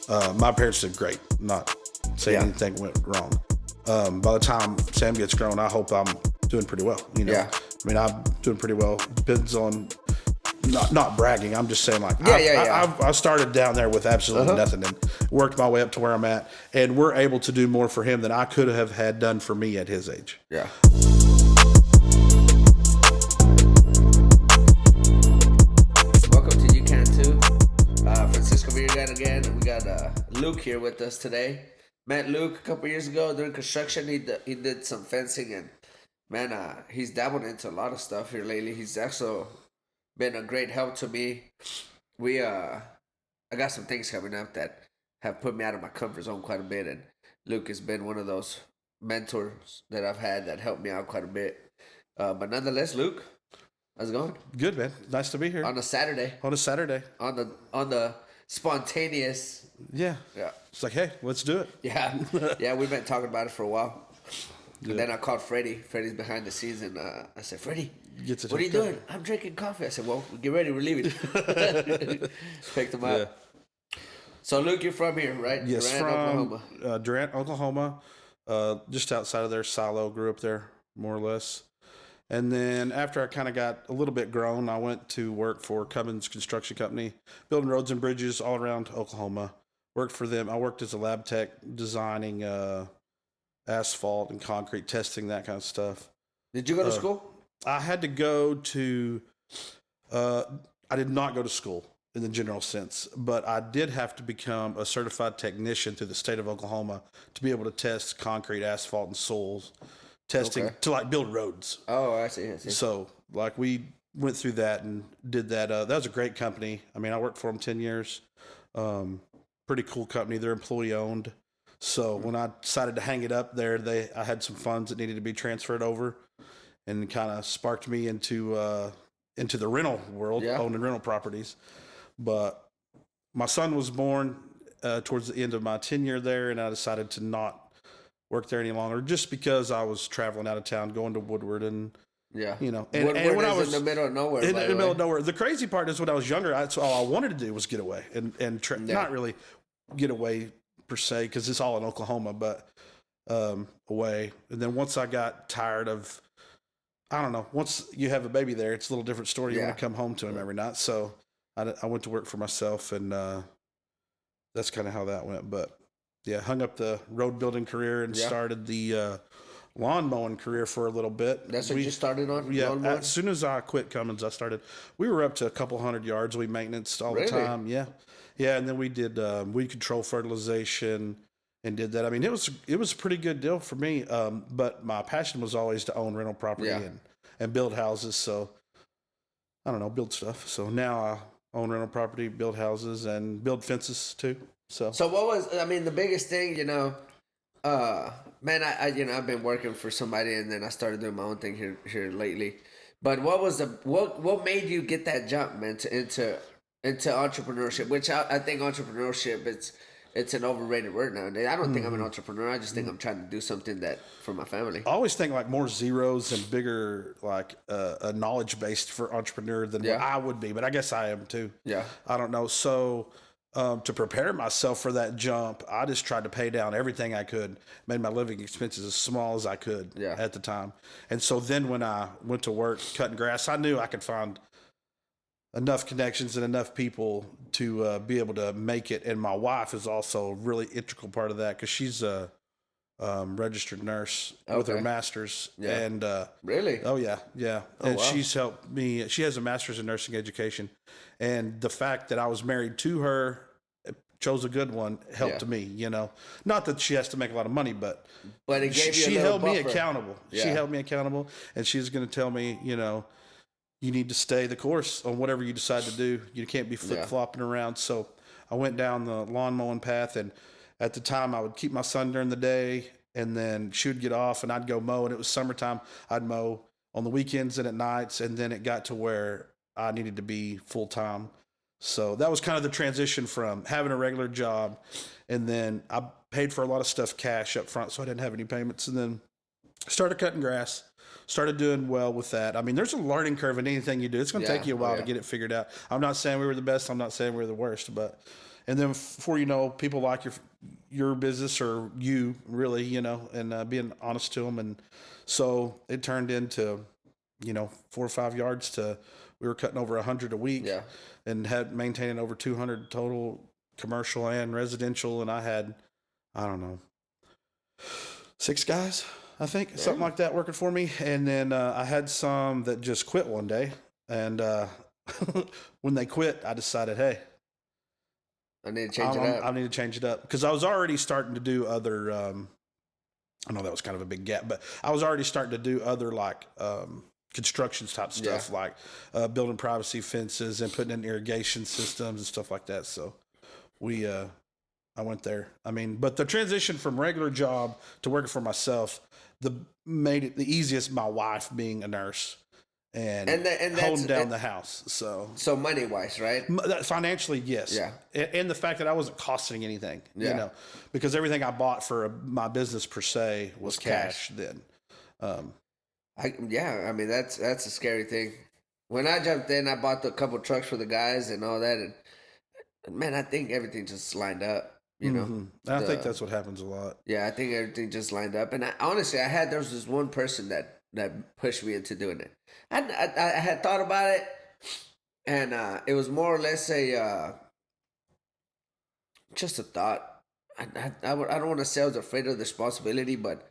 My parents did great. Not saying anything went wrong. By the time Sam gets grown, I hope I'm doing pretty well. Yeah. I mean, I'm doing pretty well. Depends on not bragging. I'm just saying, like, I started down there with absolutely nothing and worked my way up to where I'm at, and we're able to do more for him than I could have had done for me at his age. Yeah. Welcome to You Can Too. Francisco Virgan again. We got Luke here with us today. Met Luke a couple years ago during construction. He did some fencing, and man, he's dabbled into a lot of stuff here lately. He's also been a great help to me. I got some things coming up that have put me out of my comfort zone quite a bit, and Luke has been one of those mentors that I've had that helped me out quite a bit. But nonetheless, Luke, how's it going? Good, man. Nice to be here On a Saturday. on a Saturday. On the spontaneous. Yeah. Yeah. It's like, hey, let's do it. Yeah. Yeah, we've been talking about it for a while. And then I called Freddie. Freddie's behind the scenes, and I said, Freddie, what are you doing? I'm drinking coffee. I said, well, get ready, we're leaving. Picked him up. Yeah. So, Luke, you're from here, right? Yes, Durant, Oklahoma. Durant, Oklahoma. Just outside of there, Silo. Grew up there, more or less. And then after I kind of got a little bit grown, I went to work for Cummins Construction Company, building roads and bridges all around Oklahoma. Worked for them. I worked as a lab tech, designing asphalt and concrete, testing, that kind of stuff. Did you go to school? I had to go to, I did not go to school in the general sense, but I did have to become a certified technician through the state of Oklahoma to be able to test concrete, asphalt, and soils, testing to like build roads. Oh, I see. So like we went through that and did that. That was a great company. I mean, I worked for them 10 years. Pretty cool company. They're employee owned. So when I decided to hang it up there, I had some funds that needed to be transferred over, and kind of sparked me into the rental world, owning rental properties. But my son was born towards the end of my tenure there, and I decided to not work there any longer, just because I was traveling out of town, going to Woodward, and and when I was in the middle of nowhere. In the middle of nowhere. The crazy part is when I was younger, all I wanted to do was get away and not really get away per se, because it's all in Oklahoma, but away. And then once I got tired of, I don't know, once you have a baby there, it's a little different story. You want to come home to him every night. So I went to work for myself, and that's kind of how that went. But yeah, hung up the road building career and started the lawn mowing career for a little bit. That's what you started on? Yeah, as soon as I quit Cummins, we were up to a couple hundred yards. We maintenanced all the time. Yeah. Yeah, and then we did weed control fertilization and did that. I mean, it was a pretty good deal for me, but my passion was always to own rental property and build houses. So, I don't know, build stuff. So now I own rental property, build houses, and build fences too. So what was, I mean, the biggest thing, man, I've been working for somebody, and then I started doing my own thing here lately. But what made you get that jump, man, into entrepreneurship? Which I think entrepreneurship, it's an overrated word nowadays. I don't think I'm an entrepreneur. I just think I'm trying to do something that for my family. I always think like more zeros and bigger, like a knowledge based for entrepreneur than what I would be. But I guess I am too. Yeah, I don't know. So to prepare myself for that jump, I just tried to pay down everything I could, made my living expenses as small as I could at the time. And so then when I went to work cutting grass, I knew I could find enough connections and enough people to be able to make it. And my wife is also a really integral part of that, because she's a registered nurse with her master's. Yeah. And really? Oh yeah. And she's helped me. She has a master's in nursing education, and the fact that I was married to her, chose a good one, helped me. Not that she has to make a lot of money, but it gave you she a held buffer. me accountable. She held me accountable, and she's going to tell me, you need to stay the course on whatever you decide to do. You can't be flip-flopping around. So I went down the lawn mowing path, and at the time I would keep my son during the day, and then she would get off and I'd go mow, and it was summertime. I'd mow on the weekends and at nights, and then it got to where I needed to be full-time. So that was kind of the transition from having a regular job, and then I paid for a lot of stuff cash up front, so I didn't have any payments, and then started cutting grass. Started doing well with that. I mean, there's a learning curve in anything you do. It's going to take you a while to get it figured out. I'm not saying we were the best. I'm not saying we were the worst, but And then before you know, people like your business or you really, you know, and being honest to them. And so it turned into, you know, 4 or 5 yards to, we were cutting over 100 a week. Yeah. And had maintaining over 200 total commercial and residential. And I had, I don't know, 6 guys, I think, something like that working for me. And then I had some that just quit one day. And when they quit, I decided, hey, I need to change it up. I need to change it up because I was already starting to do other. I know that was kind of a big gap, but I was already starting to do other like constructions type stuff, like building privacy fences and putting in irrigation systems and stuff like that. So I went there. I mean, but the transition from regular job to working for myself, made it the easiest. My wife being a nurse. And holding down the house. So money wise, right? Financially, yes. Yeah. And the fact that I wasn't costing anything, you know, because everything I bought for my business per se was cash then. I mean, that's a scary thing. When I jumped in, I bought a couple trucks for the guys and all that. And man, I think everything just lined up, you know. I think that's what happens a lot. Yeah, I think everything just lined up. And honestly, there was this one person that pushed me into doing it. I had thought about it, and it was more or less just a thought. I don't want to say I was afraid of the responsibility, but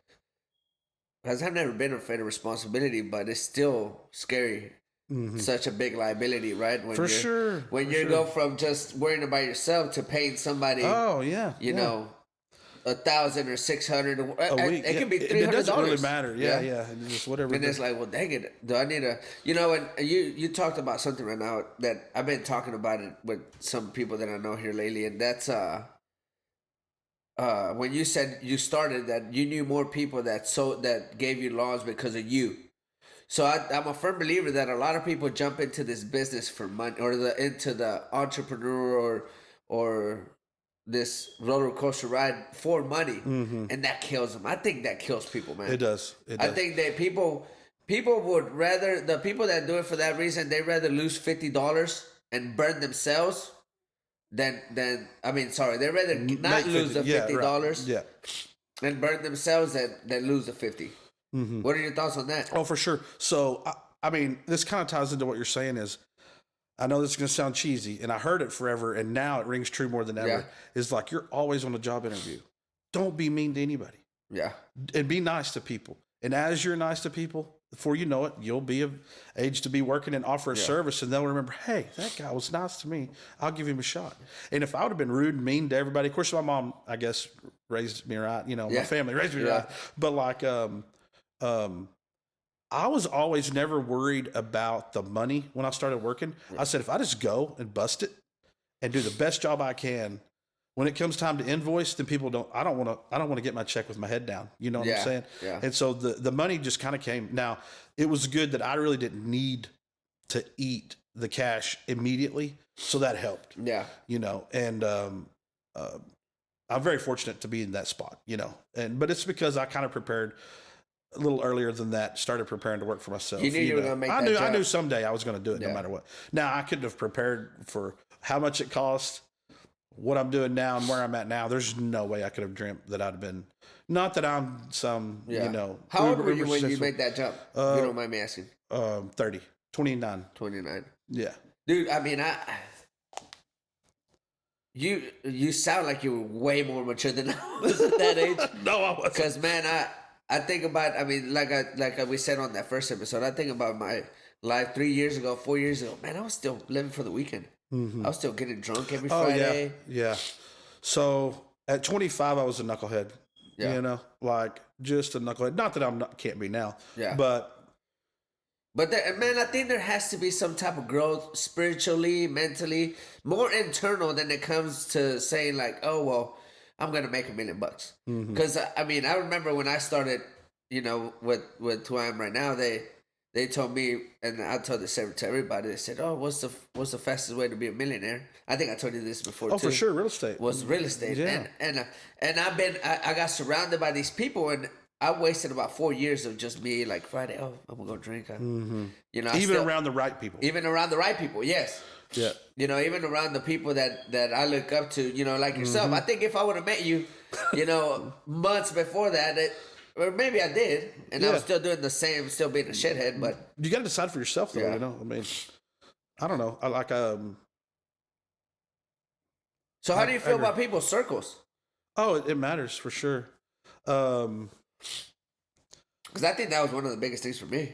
because I've never been afraid of responsibility, but it's still scary. Such a big liability, right? When you go from just worrying about yourself to paying somebody. Oh yeah, you know. 1,000 or 600 a week. It can be $300. It doesn't really matter. Yeah. Just whatever. And it's like, well, dang it. Do I need a, you know, and you talked about something right now that I've been talking about it with some people that I know here lately. And that's, when you said you started that you knew more people that gave you loans because of you. So I'm a firm believer that a lot of people jump into this business for money or into the entrepreneur or this roller coaster ride for money, and that kills them. I think that kills people, man. It does. I think that people would rather, the people that do it for that reason, they rather lose $50 and burn themselves than they rather not lose the $50 and burn themselves than lose the 50. What are your thoughts on that? Oh, for sure. So I mean, this kind of ties into what you're saying is, I know this is going to sound cheesy, and I heard it forever, and now it rings true more than ever. Is like, you're always on a job interview. Don't be mean to anybody. Yeah. And be nice to people. And as you're nice to people, before you know it, you'll be of age to be working and offer a service, and they'll remember, hey, that guy was nice to me. I'll give him a shot. And if I would have been rude and mean to everybody, of course, my mom, I guess, raised me right. You know, my family raised me right. But like, I was always never worried about the money when I started working. I said, if I just go and bust it and do the best job I can, when it comes time to invoice, then people I don't want to get my check with my head down. You know what I'm saying? Yeah. And so the money just kind of came. Now, it was good that I really didn't need to eat the cash immediately. So that helped. Yeah. You know, and I'm very fortunate to be in that spot, you know, but it's because I kind of prepared a little earlier than that, started preparing to work for myself. You knew you were going to make that jump. I knew someday I was going to do it no matter what. Now, I couldn't have prepared for how much it cost, what I'm doing now, and where I'm at now. There's no way I could have dreamt that I'd have been, not that I'm some, you know. How old were you when you made that jump? If you don't mind me asking. 30, 29. 29. Yeah. Dude, I mean, you sound like you were way more mature than I was at that age. No, I wasn't. Because, man, I think about, I mean, like we said on that first episode, I think about my life 3 years ago, 4 years ago. Man, I was still living for the weekend. I was still getting drunk every Friday. Yeah. So at 25, I was a knucklehead. Yeah. You know, like just a knucklehead. Not that can't be now. Yeah. But man, I think there has to be some type of growth spiritually, mentally, more internal than it comes to saying like, oh, well, I'm going to make $1 million. Because, I mean, I remember when I started, you know, with who I am right now, they told me, and I told this to everybody, they said, oh, what's the fastest way to be a millionaire? I think I told you this before, too. Oh, for sure, real estate. Was real estate. Yeah. And I got surrounded by these people, and I wasted about 4 years of just me, like, Friday, oh, I'm going to go drink. You know, Even around the right people. Even around the right people, yes. Yeah. You know, even around the people that I look up to, you know, like yourself. I think if I would have met you, you know, months before that, or maybe I did, and I was still doing the same, still being a shithead. But you got to decide for yourself, though. You know, I mean, I don't know. I like So how do you feel about people's circles? Oh, it matters for sure. Because I think that was one of the biggest things for me.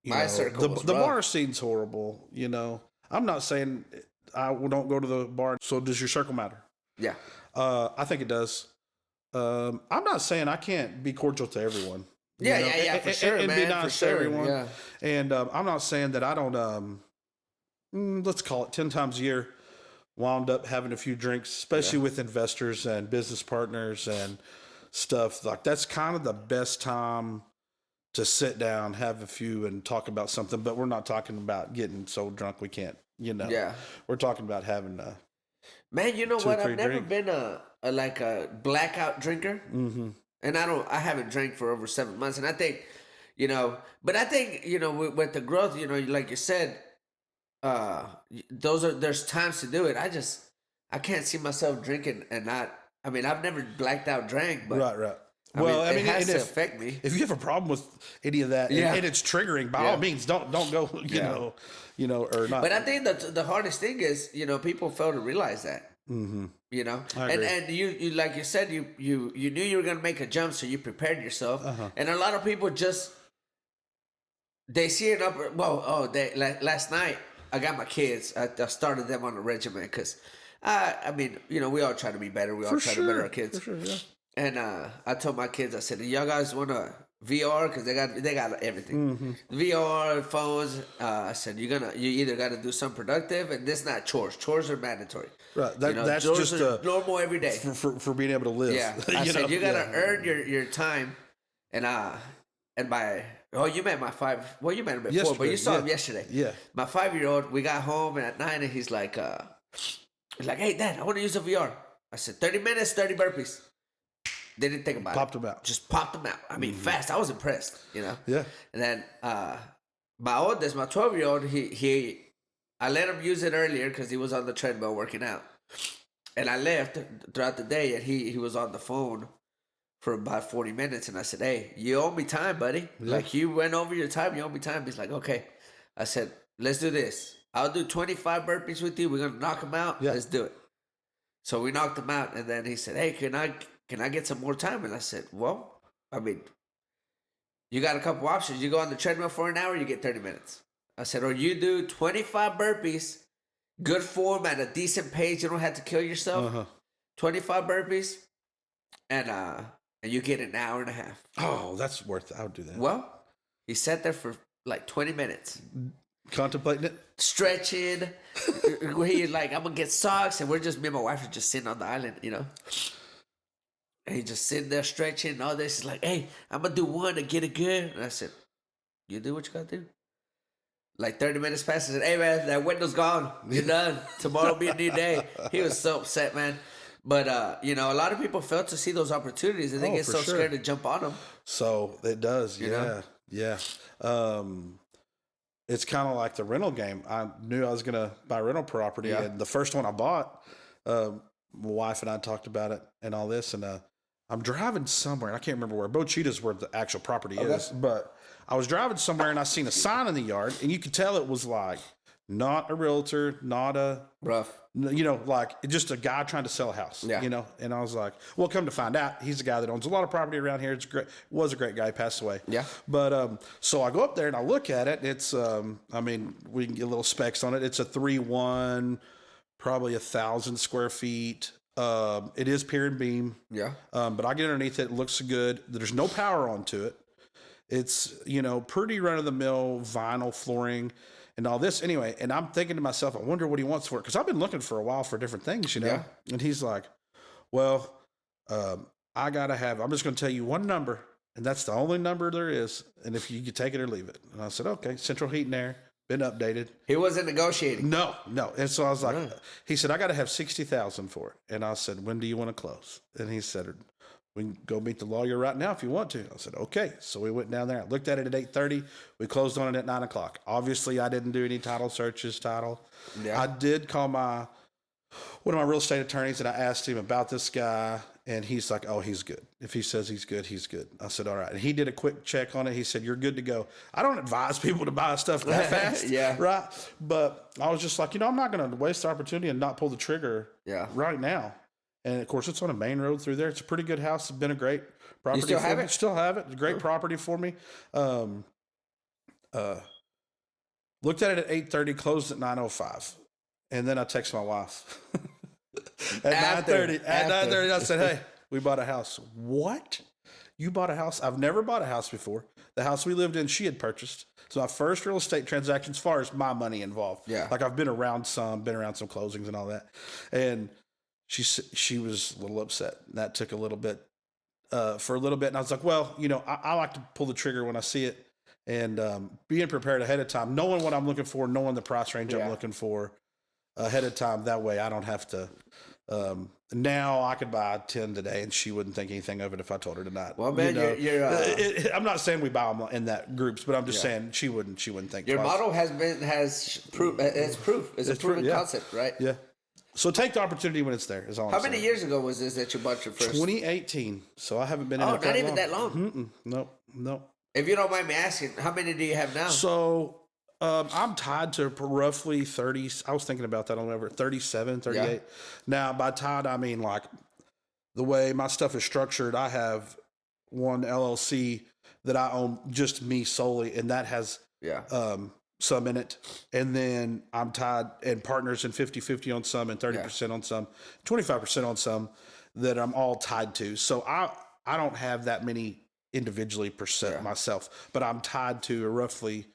My circle was the rough. bar scene's horrible. You know, I'm not saying I don't go to the bar. So does your circle matter? Yeah. I think it does. I'm not saying I can't be cordial to everyone. Yeah, for sure, and man. be nice to everyone. Yeah. And I'm not saying that I don't. Let's call it 10 times a year. Wound up having a few drinks, especially with investors and business partners and stuff. Like that's kind of the best time to sit down, have a few, and talk about something. But we're not talking about getting so drunk we can't. You know. Yeah. We're talking about having Man, you know what? I've never been a blackout drinker, and I haven't drank for over 7 months. And I think, you know, but I think, you know, with the growth, you know, like you said, there's times to do it. I can't see myself drinking and not. I mean, I've never blacked out drank, but right. I mean, it has to affect me. If you have a problem with any of that, and it's triggering, by all means, don't go. You know, or not. But I think that the hardest thing is, you know, people fail to realize that. Mm-hmm. You know, and you like you said, you knew you were gonna make a jump, so you prepared yourself. And a lot of people they see it up. Well, last night I got my kids. I started them on a regimen because, I mean, you know, we all try to be better. We all try to better our kids. For sure, yeah. And I told my kids, I said, y'all guys want to VR? Because they got everything. VR, phones. I said, you either got to do something productive, and this not chores. Chores are mandatory. Right. That's just normal every day. For being able to live. Yeah. I said, you got to earn your time. And you met my you met him before, yesterday, but you saw him yesterday. Yeah. My 5-year-old, we got home at 9, and he's like, hey, Dad, I want to use a VR. I said, 30 minutes, 30 burpees. They didn't think about it. Popped them out. Just popped them out. I mean, fast. I was impressed, you know? Yeah. And then my oldest, my 12-year-old, I let him use it earlier because he was on the treadmill working out. And I left throughout the day, and he was on the phone for about 40 minutes. And I said, hey, you owe me time, buddy. Yeah. Like, you went over your time. You owe me time. He's like, okay. I said, let's do this. I'll do 25 burpees with you. We're going to knock them out. Yeah. Let's do it. So we knocked them out. And then he said, hey, can I get some more time? And I said, well, I mean, you got a couple options. You go on the treadmill for an hour, you get 30 minutes. I said, or you do 25 burpees, good form at a decent pace. You don't have to kill yourself. 25 burpees, and you get an hour and a half. Oh, that's worth it. I would do that. Well, he sat there for like 20 minutes. Contemplating it? Stretching. He's like, I'm going to get socks. And me and my wife are just sitting on the island, you know. And he just sitting there stretching and all this. He's like, hey, I'm going to do one to get it good. And I said, you do what you got to do. Like 30 minutes passed. I said, hey, man, that window's gone. You're done. Tomorrow will be a new day. He was so upset, man. But, you know, a lot of people fail to see those opportunities and they get so scared to jump on them. So it does. You know? Yeah. It's kind of like the rental game. I knew I was going to buy rental property. Yeah. And the first one I bought, my wife and I talked about it and all this. And I'm driving somewhere. And I can't remember where. Bochita's where the actual property is. But I was driving somewhere and I seen a sign in the yard. And you could tell it was like not a realtor, not a... Rough. You know, like just a guy trying to sell a house. Yeah. You know? And I was like, well, come to find out, he's the guy that owns a lot of property around here. It's great. Was a great guy. He passed away. Yeah. But so I go up there and I look at it. It's, I mean, we can get little specs on it. It's a 3-1, probably 1,000 square feet. It is pier and beam. Yeah. But I get underneath it. It looks good. There's no power onto it. It's, you know, pretty run-of-the-mill vinyl flooring and all this. Anyway, and I'm thinking to myself, I wonder what he wants for it. Because I've been looking for a while for different things, you know. Yeah. And he's like, well, I got to have, I'm just going to tell you one number, and that's the only number there is. And if you can take it or leave it. And I said, okay, central heat and air, been updated. He wasn't negotiating. No. And so I was like, he said, I got to have $60,000 for it. And I said, when do you want to close? And he said, We can go meet the lawyer right now if you want to. I said, okay. So we went down there. I looked at it at 8:30. We closed on it at 9 o'clock. Obviously, I didn't do any title searches, Yeah. I did call one of my real estate attorneys, and I asked him about this guy, and he's like, oh, he's good. If he says he's good, he's good. I said, all right. And he did a quick check on it. He said, you're good to go. I don't advise people to buy stuff that fast. Yeah. Right. But I was just like, I'm not going to waste the opportunity and not pull the trigger right now. And of course, it's on a main road through there. It's a pretty good house. It's been a great property. You still have it? Still have it. It's a great property for me. Looked at it at 8:30, closed at 9:05. And then I text my wife at 9:30. At 9:30, I said, hey, we bought a house. What? You bought a house? I've never bought a house before. The house we lived in, she had purchased. So my first real estate transaction as far as my money involved. Yeah. Like I've been around some closings and all that. And she was a little upset. That took a little bit, for a little bit. And I was like, well, I like to pull the trigger when I see it, and being prepared ahead of time, knowing what I'm looking for, knowing the price range I'm looking for ahead of time. That way I don't have to, now I could buy 10 today and she wouldn't think anything of it if I told her to not. Well, man, I'm not saying we buy them in that groups, but I'm just saying she wouldn't think your twice. model has proof. It's proof. It's a proven concept, right? Yeah. So take the opportunity when it's there. Is all. How many years ago was this that you bought your first? 2018. So I haven't been in it not even that long. No. If you don't mind me asking, how many do you have now? So I'm tied to roughly 30. I was thinking about that on over 37, 38. Yeah. Now, by tied, I mean like the way my stuff is structured. I have one LLC that I own, just me solely, and that has some in it. And then I'm tied and partners in 50-50 on some and 30% on some, 25% on some that I'm all tied to. So I don't have that many individually percent myself, but I'm tied to a roughly.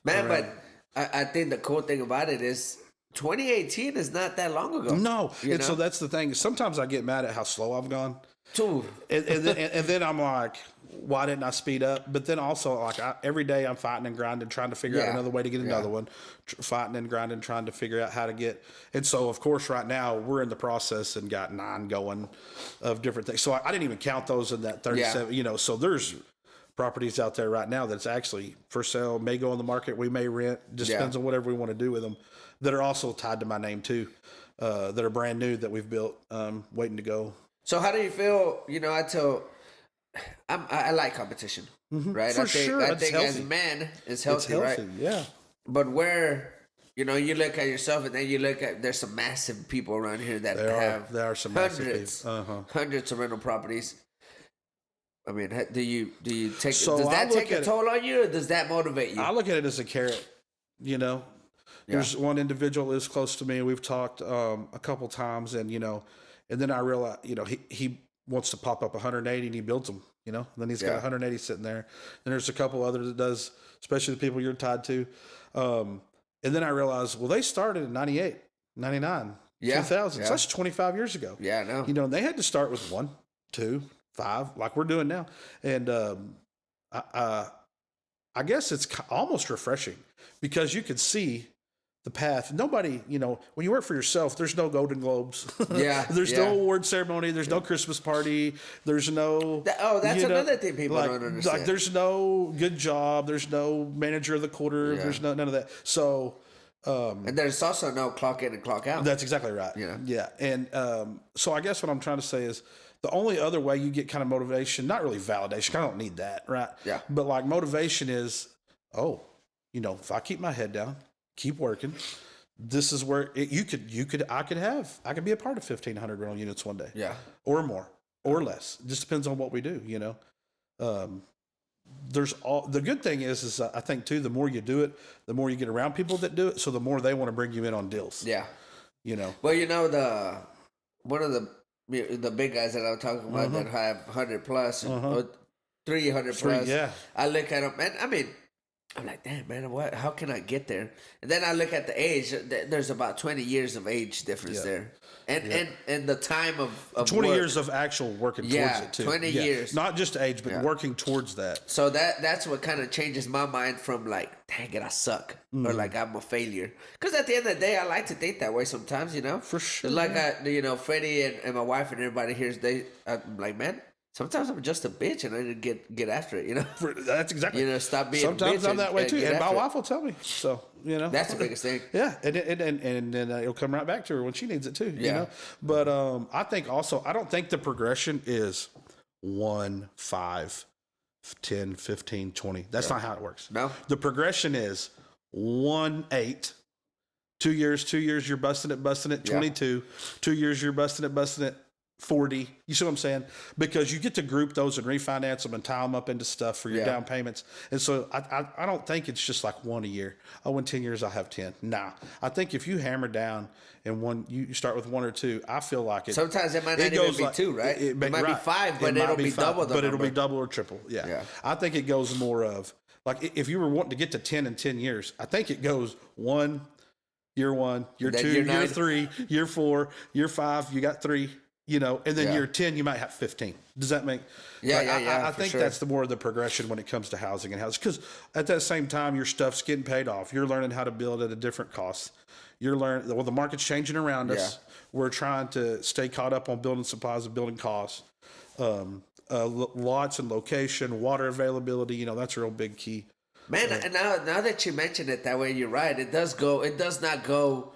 Man, but I think the cool thing about it is 2018 is not that long ago. No, so that's the thing. Sometimes I get mad at how slow I've gone. Too. And then I'm like, why didn't I speed up? But then also, like, every day I'm fighting and grinding, trying to figure out another way to get another one. Fighting and grinding, trying to figure out how to get. And so, of course, right now we're in the process and got 9 going of different things. So I didn't even count those in that 37. So there's properties out there right now that's actually for sale, may go on the market, we may rent. Just depends on whatever we want to do with them. That are also tied to my name too. That are brand new that we've built, waiting to go. So how do you feel? I like competition, right? For sure. I think as men, it's healthy, right? Yeah. But where, you look at yourself and then you look at, there's some massive people around here that there are some hundreds of rental properties. I mean, do you take, does that take a toll on you, or does that motivate you? I look at it as a carrot, There's one individual is close to me. We've talked a couple times, and then I realize, he wants to pop up 180 and he builds them, and then he's got 180 sitting there. And there's a couple others that does, especially the people you're tied to. And then I realized, well, they started in 98, 99, 2000. So that's 25 years ago. Yeah, I know. And they had to start with 1, 2, 5, like we're doing now. And I guess it's almost refreshing because you could see the path. Nobody, when you work for yourself, there's no Golden Globes. There's no award ceremony. There's no Christmas party. There's no. That's another thing people don't understand. Like, there's no good job. There's no manager of the quarter. There's none of that. So. And there's also no clock in and clock out. That's exactly right. Yeah. And so I guess what I'm trying to say is the only other way you get kind of motivation, not really validation. I don't need that, right? Yeah. But like motivation is, if I keep my head down, keep working, this is where I could be a part of 1,500 rental units one day. Yeah. Or more or less. It just depends on what we do, There's the good thing is I think too, the more you do it, the more you get around people that do it. So the more they want to bring you in on deals. Yeah. Well, one of the big guys that I'm talking about that have 100 plus, or 300 plus. I look at them and I'm like, damn, man, how can I get there? And then I look at the age. There's about 20 years of age difference there. And the time of 20 work. years of actual working towards it too. 20 years. Not just age, but working towards that. So that's what kind of changes my mind from like, dang it, I suck. Or like, I'm a failure. Because at the end of the day, I like to think that way sometimes, For sure. Like, Freddie and my wife and everybody here, I'm like, man, sometimes I'm just a bitch and I need to get after it, you know? That's exactly. You know, stop being Sometimes a bitch I'm that way too. get And my after it. wife will tell me. So, you know. That's the biggest thing. Yeah. And then it'll come right back to her when she needs it too, you Yeah. know. But I think also, I don't think the progression is 1, 5, 10, 15, 20. That's not how it works. No. The progression is 1, 8. 2 years, you're busting it, 22. 2 years, you're busting it, 40. You see what I'm saying? Because you get to group those and refinance them and tie them up into stuff for your down payments. And so I don't think it's just like one a year. Oh, in 10 years, I'll have 10. Nah. I think if you hammer down and you start with 1 or 2, I feel like it. Sometimes it might not even be 2, right? It might be 5, but it'll be double the But it'll number. be double or triple. Yeah. Yeah. I think it goes more of, like, if you were wanting to get to 10 in 10 years, I think it goes 1, year 1, year Then 2, year year 9. 3, year 4, year 5, you got 3, you know, and then Yeah. year 10, you might have 15. Does that make? Yeah, like, yeah, I for think sure. that's the more of the progression when it comes to housing and houses, because at that same time, your stuff's getting paid off. You're learning how to build at a different cost. You're learning, well, the market's changing around us. We're trying to stay caught up on building supplies and building costs. Lots and location, water availability, you know, that's a real big key. Man, and now that you mention it that way, you're right. It does not go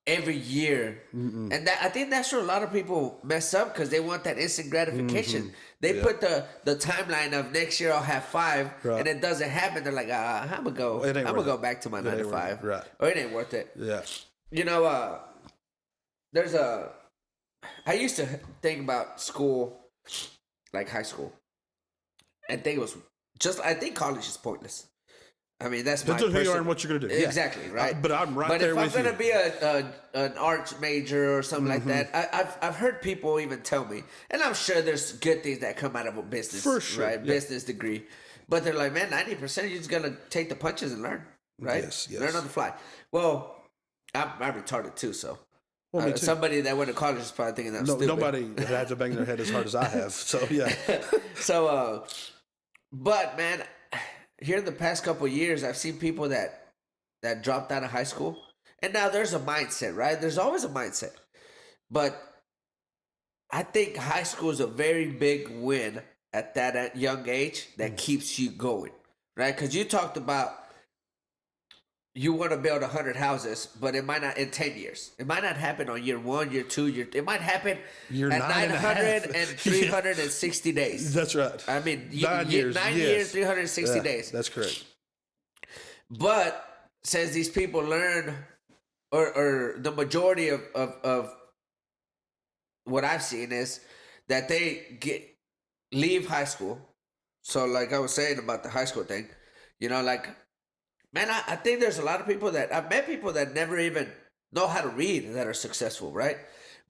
every year. And I think that's where a lot of people mess up because they want that instant gratification. They put the timeline of next year I'll have 5, and it doesn't happen. They're like, I'm gonna go back to my 9 to 5, right? Or it ain't worth it. Yeah. You know, I used to think about school, like high school, and think it was I think college is pointless. I mean, that's my Depends on who you are personal- and what you're going to do. Exactly, right? But I'm right But there if with I'm you. gonna be an arts major or something like that, I've heard people even tell me, and I'm sure there's good things that come out of a business, For sure, right? yeah. Business degree, but they're like, man, 90% you're just gonna take the punches and learn, right? Yes. Learn on the fly. Well, I'm retarded too, so Well, me too. somebody that went to college is probably thinking I'm stupid. Nobody had to bang their head as hard as I have. So, yeah. So, but man, here in the past couple of years, I've seen people that dropped out of high school, and now there's a mindset, right? There's always a mindset, but I think high school is a very big win at that young age that keeps you going, right? Because you talked about you want to build 100 houses, but it might not in 10 years. It might not happen on year 1, year 2, it might happen Year at 9 and a half. 900 and 360 days. That's right. I mean, 9 years. 9 yes. years, 360 Yeah, days. That's correct. But since these people learn, or the majority of what I've seen is that they leave high school. So like I was saying about the high school thing, you know, like, man, I think there's a lot of people that I've met people that never even know how to read that are successful, right?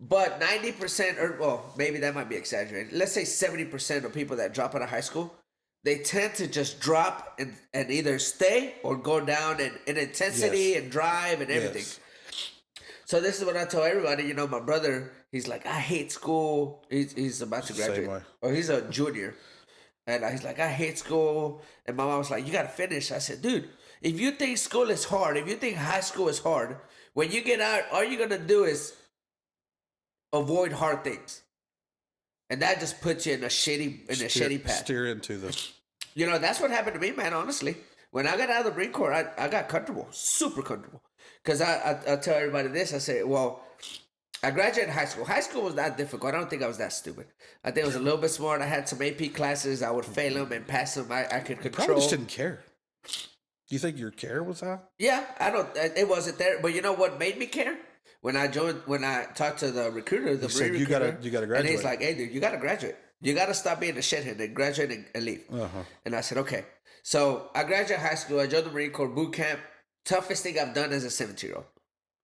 But 90%, or well, maybe that might be exaggerated. Let's say 70% of people that drop out of high school, they tend to just drop and either stay or go down in intensity Yes. and drive and everything. Yes. So this is what I tell everybody. You know, my brother, he's like, I hate school. He's about to Same graduate, way. or he's a junior, and he's like, I hate school. And my mom was like, you gotta finish. I said, dude, if you think school is hard, if you think high school is hard, when you get out, all you're gonna do is avoid hard things, and that just puts you in a shitty path. Steer into the. You know, that's what happened to me, man, honestly. When I got out of the Marine Corps, I got comfortable, super comfortable. Because I tell everybody this, I say, well, I graduated high school. High school was not difficult. I don't think I was that stupid. I think I was a little bit smart. I had some AP classes. I would fail them and pass them. I could Probably control. just didn't care. Do you think your care was high? Yeah, it wasn't there. But you know what made me care? When I talked to the recruiter, the said, Marine you recruiter. gotta graduate. And he's like, hey, dude, you got to graduate. You got to stop being a shithead and graduate and leave. Uh-huh. And I said, okay. So I graduated high school. I joined the Marine Corps boot camp. Toughest thing I've done as a 17-year-old,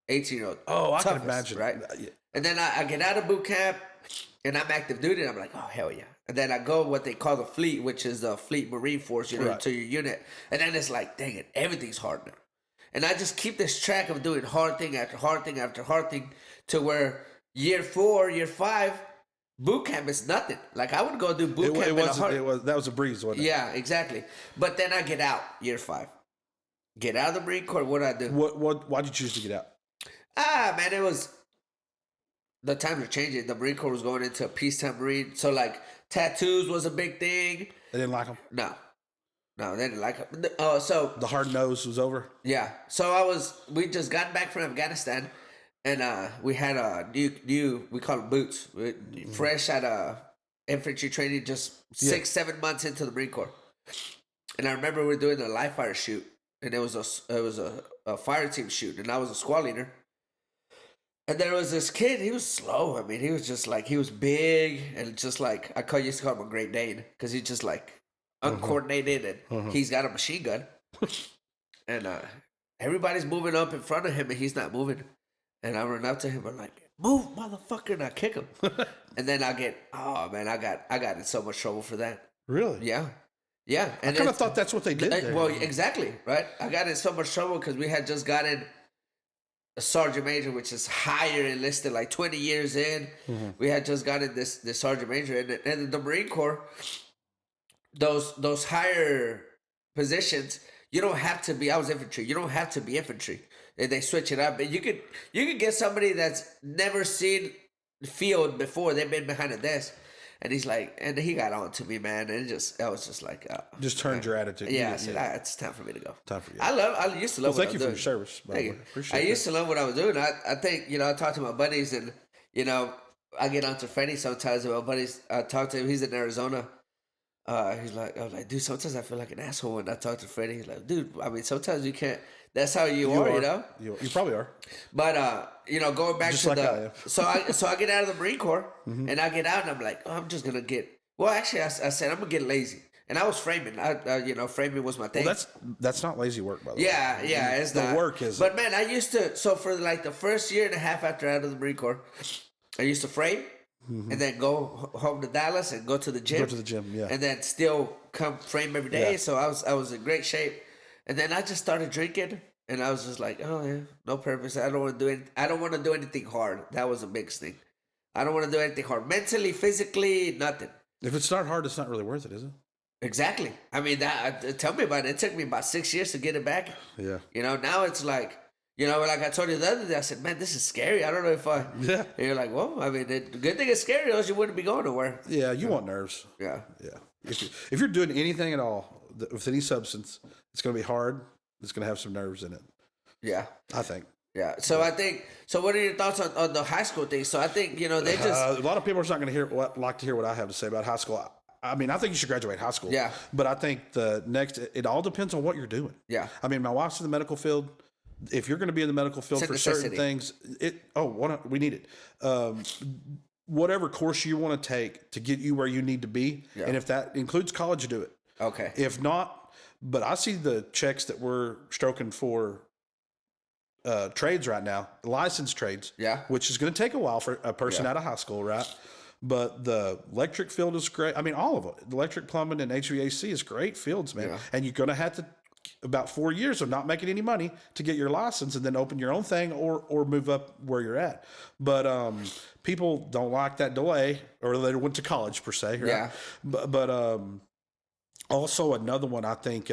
18-year-old. Oh, I can Toughest, imagine. right? Yeah. And then I get out of boot camp, and I'm active duty, and I'm like, oh, hell yeah. And then I go what they call the fleet, which is the Fleet Marine Force, Right. to your unit. And then it's like, dang it, everything's hard now. And I just keep this track of doing hard thing after hard thing after hard thing to where year 4, year 5, boot camp is nothing. Like I would go do boot camp. That was a breeze, wasn't it? Yeah, exactly. But then I get out year 5. Get out of the Marine Corps. What do I do? Why'd you choose to get out? Man, it was the times are changing. The Marine Corps was going into a peacetime Marine, so like tattoos was a big thing. They didn't like them. No, they didn't like it. So The hard nose was over. yeah, so we just got back from Afghanistan, and we had new we call them boots, fresh out of infantry training, just 6-7 months into the Marine Corps. And I remember we were doing a live fire shoot, and it was a fire team shoot, and I was a squad leader. And there was this kid. He was slow. I mean, he was just like, he was big and just like, used to call him a Great Dane because he's just like uncoordinated and he's got a machine gun. And everybody's moving up in front of him and he's not moving. And I run up to him and I'm like, move, motherfucker, and I kick him. And then I got in so much trouble for that. Really? Yeah. Yeah. And I kind of thought that's what they did there. Well, exactly, right? I got in so much trouble because we had just gotten a sergeant major, which is higher enlisted, like 20 years in. We had just gotten this sergeant major, and in the Marine Corps, those higher positions, you don't have to be. I was infantry. You don't have to be infantry. And they switch it up, and you could get somebody that's never seen the field before. They've been behind a desk. And he's like, and he got on to me, man. And I was just like, just turned your attitude. Yeah, I said, it's time for me to go. Time for you. I used to love. Well, thank what you for your service. By the way. Appreciate I used to love what I was doing. I think I talked to my buddies, and I get on to Freddie sometimes. And my buddies, I talk to him. He's in Arizona. He's like, I was like, dude, sometimes I feel like an asshole when I talk to Freddie. He's like, dude, I mean, sometimes you can't. That's how you are, you know. You probably are. But going back just to like so I get out of the Marine Corps and I get out and I'm like, oh, I'm just gonna get. Well, actually, I said I'm gonna get lazy, and I was framing. Framing was my thing. Well, that's not lazy work, by the way. Yeah, it's the not. work is. But man, I used to. So for like the first year and a half after out of the Marine Corps, I used to frame. And then go home to Dallas and go to the gym. Go to the gym, yeah. And then still come frame every day. Yeah. So I was in great shape. And then I just started drinking, and I was just like, oh yeah, no purpose. I don't want to do it. I don't want to do anything hard. That was a big thing. I don't want to do anything hard. Mentally, physically, nothing. If it's not hard, it's not really worth it, is it? Exactly. I mean, tell me about it. It took me about 6 years to get it back. Yeah. Now it's like. Like I told you the other day, I said, man, this is scary. I don't know if I... Yeah. And you're like, well, I mean, the good thing it's scary, else you wouldn't be going nowhere. Yeah, you want nerves. Yeah. Yeah. If you're doing anything at all with any substance, it's going to be hard. It's going to have some nerves in it. Yeah. I think. Yeah. So I think... So what are your thoughts on the high school thing? So I think, they just... a lot of people are not going to like to hear what I have to say about high school. I mean, I think you should graduate high school. Yeah. But I think it all depends on what you're doing. Yeah. I mean, my wife's in the medical field. If you're going to be in the medical field for certain things, we need it. Whatever course you want to take to get you where you need to be, and if that includes college, do it. Okay. If not, but I see the checks that we're stroking for trades right now, licensed trades, which is going to take a while for a person out of high school, right? But the electric field is great. I mean, all of it. The electric, plumbing, and HVAC is great fields, man. Yeah. And you're going to have to about 4 years of not making any money to get your license and then open your own thing or move up where you're at. But people don't like that delay, or they went to college per se. Right? Yeah. But also another one I think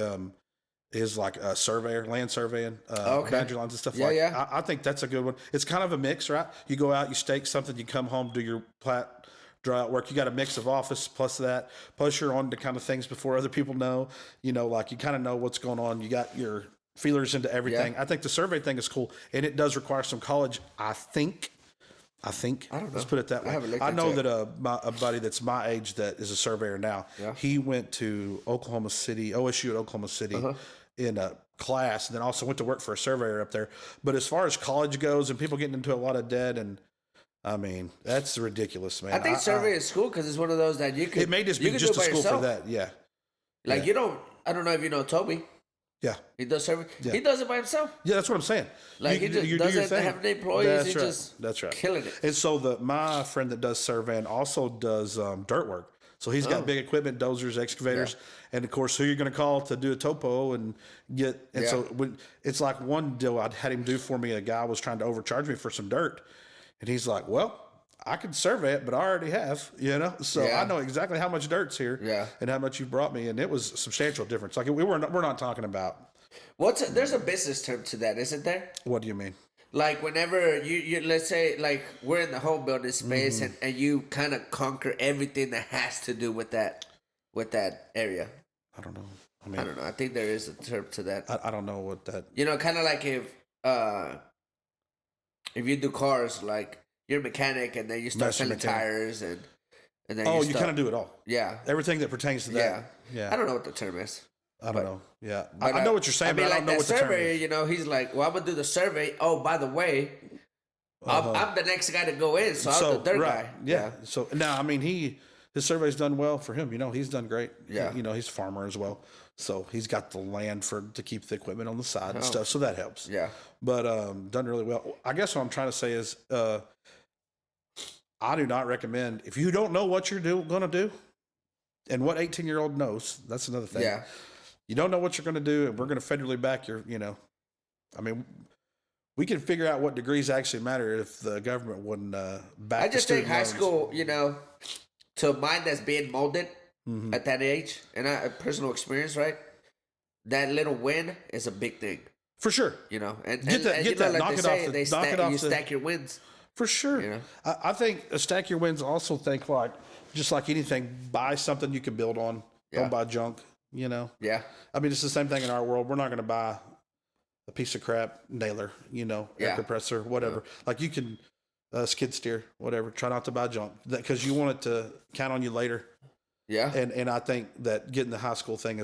is like a surveyor, land surveying, boundary lines and stuff like that. Yeah. I think that's a good one. It's kind of a mix, right? You go out, you stake something, you come home, do your plat, draw out work. You got a mix of office plus that, plus you're on to kind of things before other people know, like you kind of know what's going on. You got your feelers into everything. I think the survey thing is cool, and it does require some college. I think. I don't know. Let's put it that way. I know that a buddy that's my age that is a surveyor now. Yeah. He went to Oklahoma City, OSU at Oklahoma City, in a class, and then also went to work for a surveyor up there. But as far as college goes, and people getting into a lot of debt and. I mean, that's ridiculous, man. I think survey is cool because it's one of those that you could. It may just be just a school yourself. For that, yeah. Like I don't know if you know Toby. Yeah. He does survey. Yeah. He does it by himself. Yeah, that's what I'm saying. Like you doesn't have any employees. That's right. Killing it. And so my friend that does surveying also does dirt work. So he's got big equipment, dozers, excavators, and of course, who you're going to call to do a topo and get. And so it's like one deal I had him do for me. A guy was trying to overcharge me for some dirt. And he's like, well, I can survey it, but I already have, So I know exactly how much dirt's here and how much you brought me. And it was a substantial difference. Like we're not talking about. There's a business term to that, isn't there? What do you mean? like whenever you let's say like we're in the home building space and you kind of conquer everything that has to do with that area. I don't know. I don't know. I think there is a term to that. I don't know what that. Kind of like if you do cars, like you're a mechanic and then you start selling tires and then you kind of do it all. Yeah. Everything that pertains to that. Yeah. I don't know what the term is. I don't know. Yeah. I know what you're saying, but I don't know what the term is. He's like, well, I'm going to do the survey. Oh, by the way, I'm the next guy to go in, so I'm the third guy. Yeah. So now, I mean, his survey's done well for him. He's done great. Yeah. He's a farmer as well. So he's got the land to keep the equipment on the side and stuff. So that helps. Yeah. But done really well. I guess what I'm trying to say is I do not recommend, if you don't know what you're going to do and what 18-year-old knows, that's another thing. Yeah. You don't know what you're going to do, and we're going to federally back your, I mean, we can figure out what degrees actually matter if the government wouldn't back. I just think high loans. school, to a mind that's being molded at that age, and a personal experience, right? That little win is a big thing. For sure. And get that, like knock it off the, knock it off you stack your wins. For sure. I think stack your wins. Also think like, just like anything, buy something you can build on. Yeah. Don't buy junk, Yeah. I mean, it's the same thing in our world. We're not going to buy a piece of crap nailer, air compressor, whatever. Like you can skid steer, whatever. Try not to buy junk because you want it to count on you later. Yeah. And I think that getting the high school thing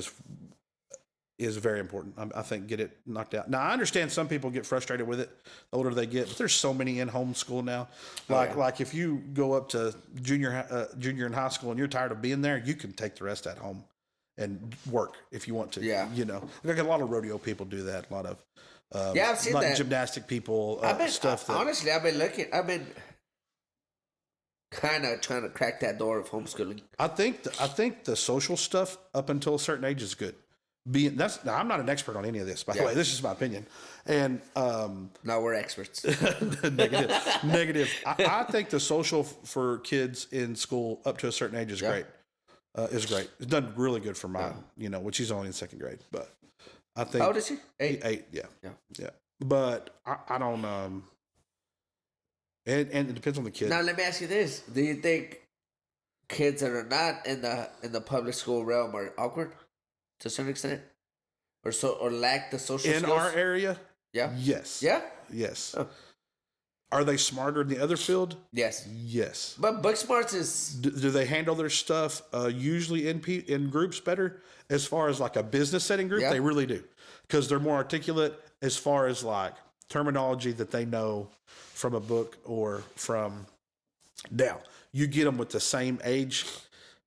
is very important. I think get it knocked out. Now I understand some people get frustrated with it the older they get, but there's so many in home school now. Like if you go up to junior in high school and you're tired of being there, you can take the rest at home and work if you want to. Yeah. Like a lot of rodeo people do that. A lot of I've seen that. Gymnastic people stuff. Honestly, I've been kind of trying to crack that door of homeschooling. I think the social stuff up until a certain age is good. Now I'm not an expert on any of this, by the way. This is my opinion. And now we're experts. Negative. I think the social for kids in school up to a certain age is great. Is great. It's done really good for mine, which he's only in second grade. But I think. How old is he? 8. 8. Yeah. But I don't. And it depends on the kid. Now let me ask you this: do you think kids that are not in the public school realm are awkward to a certain extent, or lack the social skills? In our area? Yeah. Yes. Yeah? Yes. Oh. Are they smarter in the other field? Yes. Yes. But book smarts is... Do they handle their stuff usually in groups better? As far as like a business setting group, they really do. Because they're more articulate as far as like terminology that they know from a book or from... Now, you get them with the same age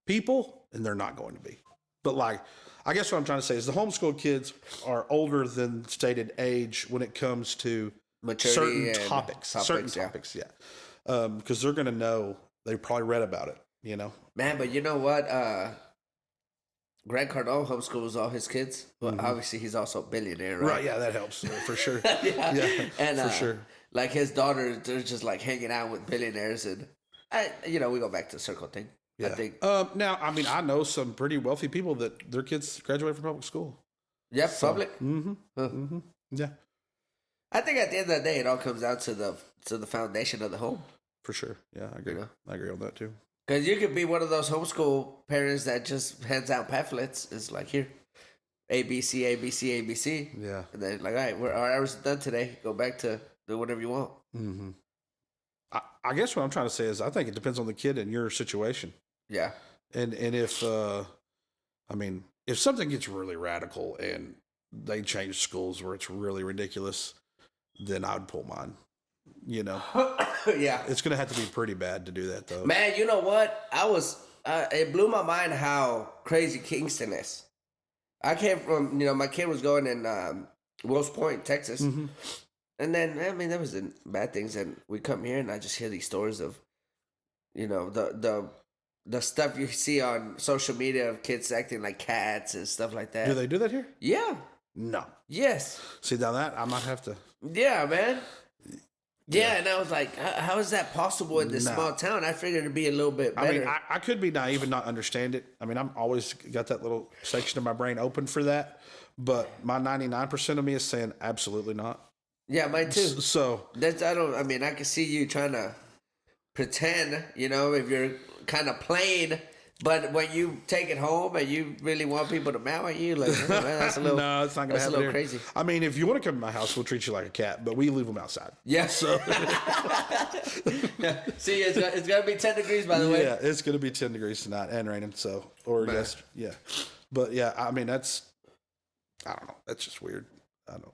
people, and they're not going to be. But like... I guess what I'm trying to say is the homeschool kids are older than stated age when it comes to maturity certain topics. Because they're going to know, they probably read about it, Man, but you know what? Grant Cardone homeschools all his kids. Well, obviously he's also a billionaire, right? Right, yeah, that helps for sure. yeah, and for sure. Like his daughters, they're just like hanging out with billionaires, and we go back to the circle thing. Yeah. I think. Now, I mean, I know some pretty wealthy people that their kids graduate from public school. Yeah, public. Yeah. I think at the end of the day, it all comes down to the foundation of the home. For sure. Yeah, I agree. I agree on that too. Because you could be one of those homeschool parents that just hands out pamphlets. It's like, here, ABC, ABC, ABC. Yeah. And then like, all right, our hours are done today. Go back to do whatever you want. Mm-hmm. I guess what I'm trying to say is I think it depends on the kid and your situation. Yeah. And if, if something gets really radical and they change schools where it's really ridiculous, then I'd pull mine, Yeah. It's going to have to be pretty bad to do that, though. Man, you know what? It blew my mind how crazy Kingston is. I came from, my kid was going in Wills Point, Texas. Mm-hmm. And then, there was bad things. And we come here and I just hear these stories of, the stuff you see on social media of kids acting like cats and stuff like that. Do they do that here? Yeah. No. Yes. See, now that I might have to. Yeah, man. Yeah, and I was like, how is that possible in this small town? I figured it'd be a little bit better. I mean, I could be naive and not understand it. I mean, I'm always got that little section of my brain open for that. But my 99% of me is saying absolutely not. Yeah, mine too. So I mean, I can see you trying to pretend, if you're kind of playing, but when you take it home and you really want people to meow at you, like, oh, man, that's a little, no, it's not gonna happen. A little here. crazy. I mean, if you want to come to my house, we'll treat you like a cat, but we leave them outside. Yeah. So see, it's gonna be 10 degrees, by the way. Yeah, it's gonna be 10 degrees tonight and raining. So, or Man. yes, yeah. But yeah, I mean, I don't know. That's just weird. I don't know.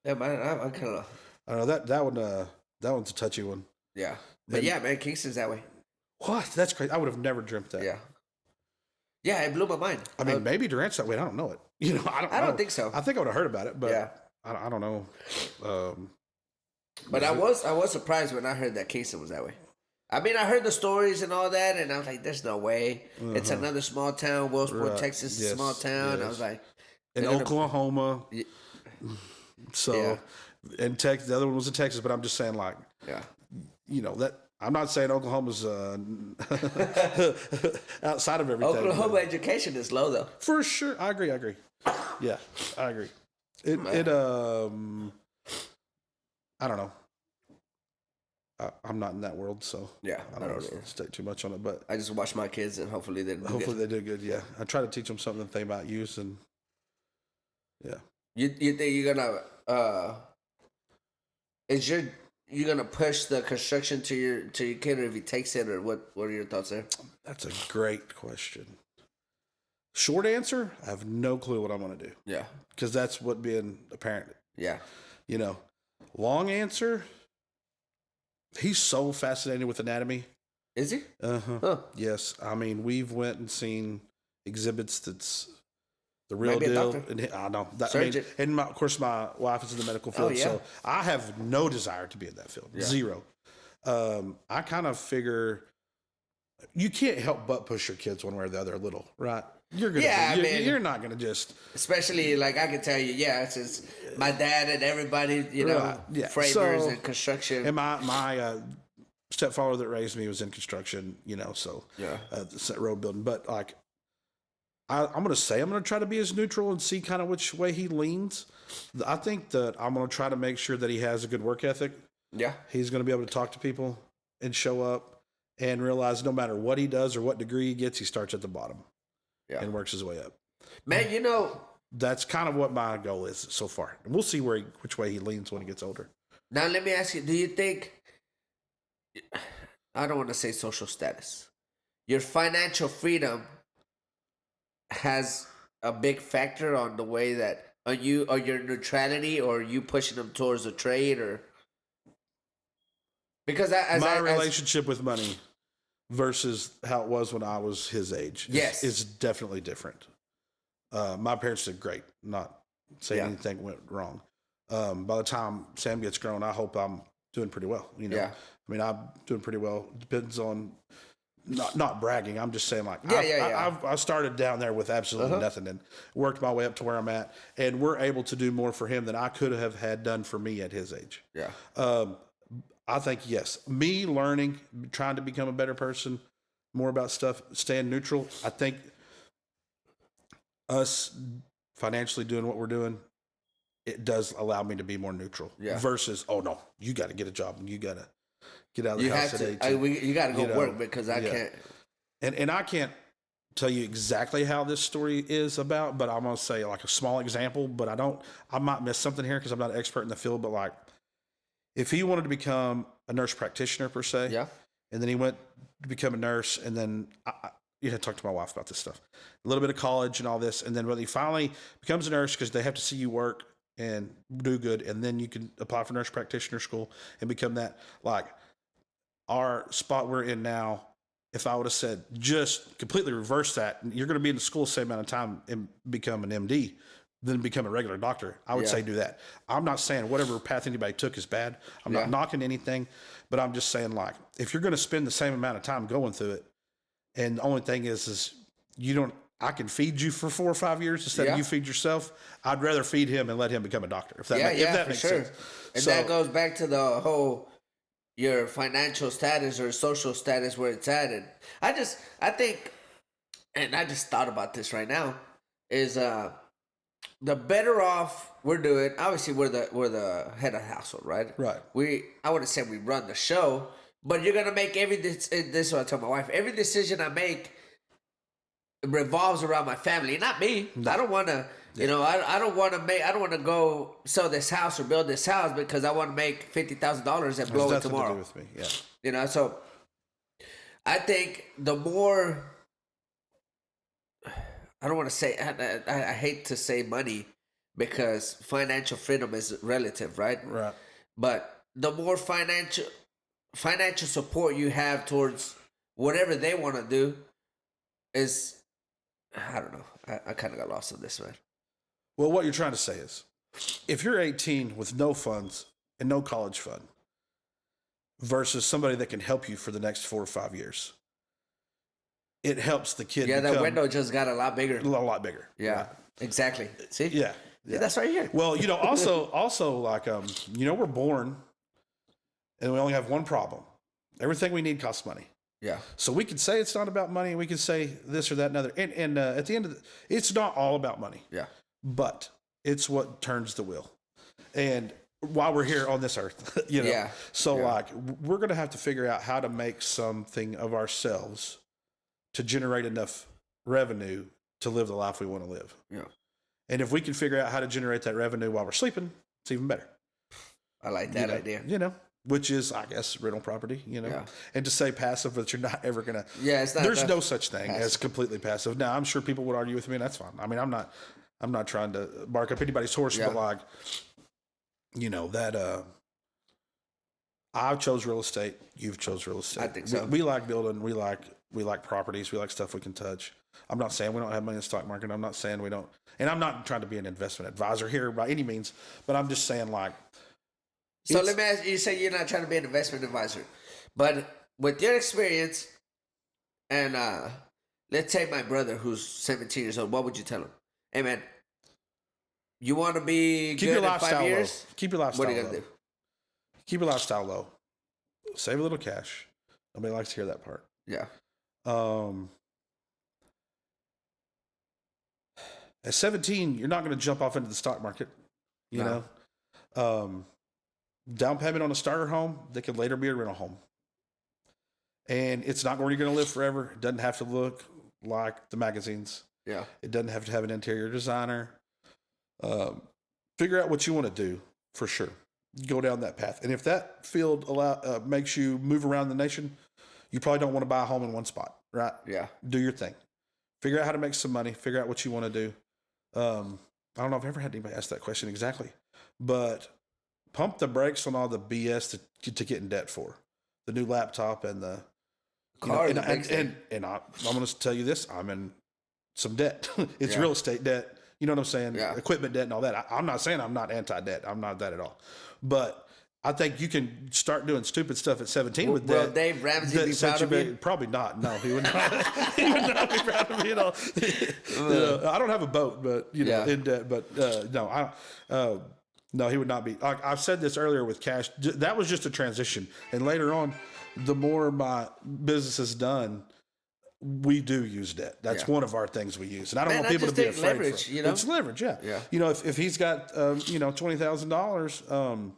Yeah, man, I'm kind of. I don't know that one's a touchy one. Yeah, but yeah, man, Kingston's that way. What? That's crazy. I would have never dreamt that. Yeah. Yeah, it blew my mind. I mean, maybe Durant's that way. I don't know it. I don't think so. I think I would have heard about it, but yeah. I don't know. But I was surprised when I heard that Kingston was that way. I mean, I heard the stories and all that, and I was like, "There's no way." It's another small town. Wellsport, Texas, is a small town. Yes. I was like, in Oklahoma. So, and Texas. The other one was in Texas, but I'm just saying, like, that. I'm not saying Oklahoma's outside of everything. Oklahoma education is low, though. For sure, I agree. Yeah, I agree. I don't know. I'm not in that world, so yeah, I don't want to stay too much on it. But I just watch my kids, and hopefully they do good. Yeah, I try to teach them something that they might use, and yeah. You think you're gonna you're gonna push the construction to your kid, or if he takes it, or what are your thoughts there? That's a great question. Short answer: I have no clue what I'm gonna do. Yeah, because that's what being a parent. Yeah, Long answer: he's so fascinated with anatomy. Is he? Huh. Yes. I mean, we've went and seen exhibits that's the real deal. And I know that. I mean, and of course, my wife is in the medical field, so I have no desire to be in that field. Yeah. Zero. I kind of figure you can't help but push your kids one way or the other a little, right? You're gonna. You're not gonna just. Especially like I can tell you, since my dad and everybody, framers and construction. And my stepfather that raised me was in construction, so road building. But like, I'm going to try to be as neutral and see kind of which way he leans. I think that I'm going to try to make sure that he has a good work ethic. Yeah. He's going to be able to talk to people and show up and realize no matter what he does or what degree he gets, he starts at the bottom and works his way up. Man, that's kind of what my goal is so far. And we'll see which way he leans when he gets older. Now, let me ask you, do you think, I don't want to say social status, your financial freedom has a big factor on the way that or your neutrality, or you pushing them towards a trade, or because my relationship with money versus how it was when I was his age is definitely different. My parents did great, not saying anything went wrong. By the time Sam gets grown, I hope I'm doing pretty well. I mean, I'm doing pretty well. Depends on. Not bragging. I'm just saying, like, I started down there with absolutely nothing and worked my way up to where I'm at, and we're able to do more for him than I could have had done for me at his age. Yeah. I think me learning, trying to become a better person, more about stuff, staying neutral. I think us financially doing what we're doing, it does allow me to be more neutral. Yeah. Versus, oh no, you got to get a job and you got to get out of the house at 18. You got to go work because I can't. And I can't tell you exactly how this story is about, but I'm going to say like a small example, but I might miss something here because I'm not an expert in the field, but like if he wanted to become a nurse practitioner per se, and then he went to become a nurse, and then I talk to my wife about this stuff, a little bit of college and all this. And then when he finally becomes a nurse, because they have to see you work and do good, and then you can apply for nurse practitioner school and become that. Like, our spot we're in now, if I would have said just completely reverse that, you're going to be in the school the same amount of time and become an MD, then become a regular doctor, I would say do that. I'm not saying whatever path anybody took is bad. I'm not knocking anything, but I'm just saying, like, if you're going to spend the same amount of time going through it, and the only thing is I can feed you for 4 or 5 years instead of you feed yourself. I'd rather feed him and let him become a doctor. If that makes sense. And that goes back to the whole your financial status or social status where it's at. And I think, and I just thought about this right now, is the better off we're doing. Obviously, we're the head of the household, right? Right. I wouldn't say we run the show, but you're gonna make this is what I tell my wife. Every decision I make revolves around my family, not me. No. I don't want to. You know, I don't want to go sell this house or build this house because I want to make $50,000 and blow it tomorrow. To do with me. Yeah. You know, so I think the more, I don't want to say, I hate to say money because financial freedom is relative, right? Right. But the more financial support you have towards whatever they want to do is, I don't know. I kind of got lost on this, man. Well, what you're trying to say is, if you're 18 with no funds and no college fund versus somebody that can help you for the next 4 or 5 years, it helps the kid. Yeah, that window just got a lot bigger. A lot bigger. Yeah, right. Exactly. See? Yeah. That's right here. Well, you know, also like, you know, we're born and we only have one problem. Everything we need costs money. Yeah. So we could say it's not about money. We could say this or that and other. And at the end of it's not all about money. Yeah. But it's what turns the wheel. And while we're here on this earth, you know, like we're going to have to figure out how to make something of ourselves to generate enough revenue to live the life we want to live. Yeah. And if we can figure out how to generate that revenue while we're sleeping, it's even better. I like that idea. You know, which is, I guess, rental property, you know, and to say passive, but you're not ever going to, it's not, there's no such thing as completely passive. Now, I'm sure people would argue with me and that's fine. I mean, I'm not trying to bark up anybody's horse, but like, you know, that I chose real estate. You've chose real estate. I think so. We like building. We like properties. We like stuff we can touch. I'm not saying we don't have money in the stock market. I'm not saying we don't. And I'm not trying to be an investment advisor here by any means, but I'm just saying like. So let me ask you, say you're not trying to be an investment advisor, but with your experience and let's say my brother who's 17 years old, what would you tell him? Hey man, you want to be keep your lifestyle low. Keep your lifestyle low. What are you going to do? Keep your lifestyle low. Save a little cash. Nobody likes to hear that part. Yeah. At 17, you're not going to jump off into the stock market. You know? Down payment on a starter home that could later be a rental home. And it's not where you're going to live forever. It doesn't have to look like the magazines. Yeah. It doesn't have to have an interior designer. Figure out what you want to do for sure. Go down that path. And if that field makes you move around the nation, you probably don't want to buy a home in one spot, right? Yeah. Do your thing. Figure out how to make some money. Figure out what you want to do. I don't know if I've ever had anybody ask that question exactly, but pump the brakes on all the BS to get in debt for. The new laptop and the car. And I'm going to tell you this. I'm in some debt. It's real estate debt. You know what I'm saying? Yeah. Equipment debt and all that. I'm not saying I'm not anti-debt. I'm not that at all. But I think you can start doing stupid stuff at 17 with debt. Will Dave Ramsey be proud of you? Probably not. No, he would not. He would not be proud of me at all. I don't have a boat, but in debt. But no, he would not be. I've said this earlier with cash. That was just a transition. And later on, the more my business is done, we do use debt. That's one of our things we use. And I don't want people to be afraid. Leverage, you know? It's leverage, yeah. You know, if he's got, $20,000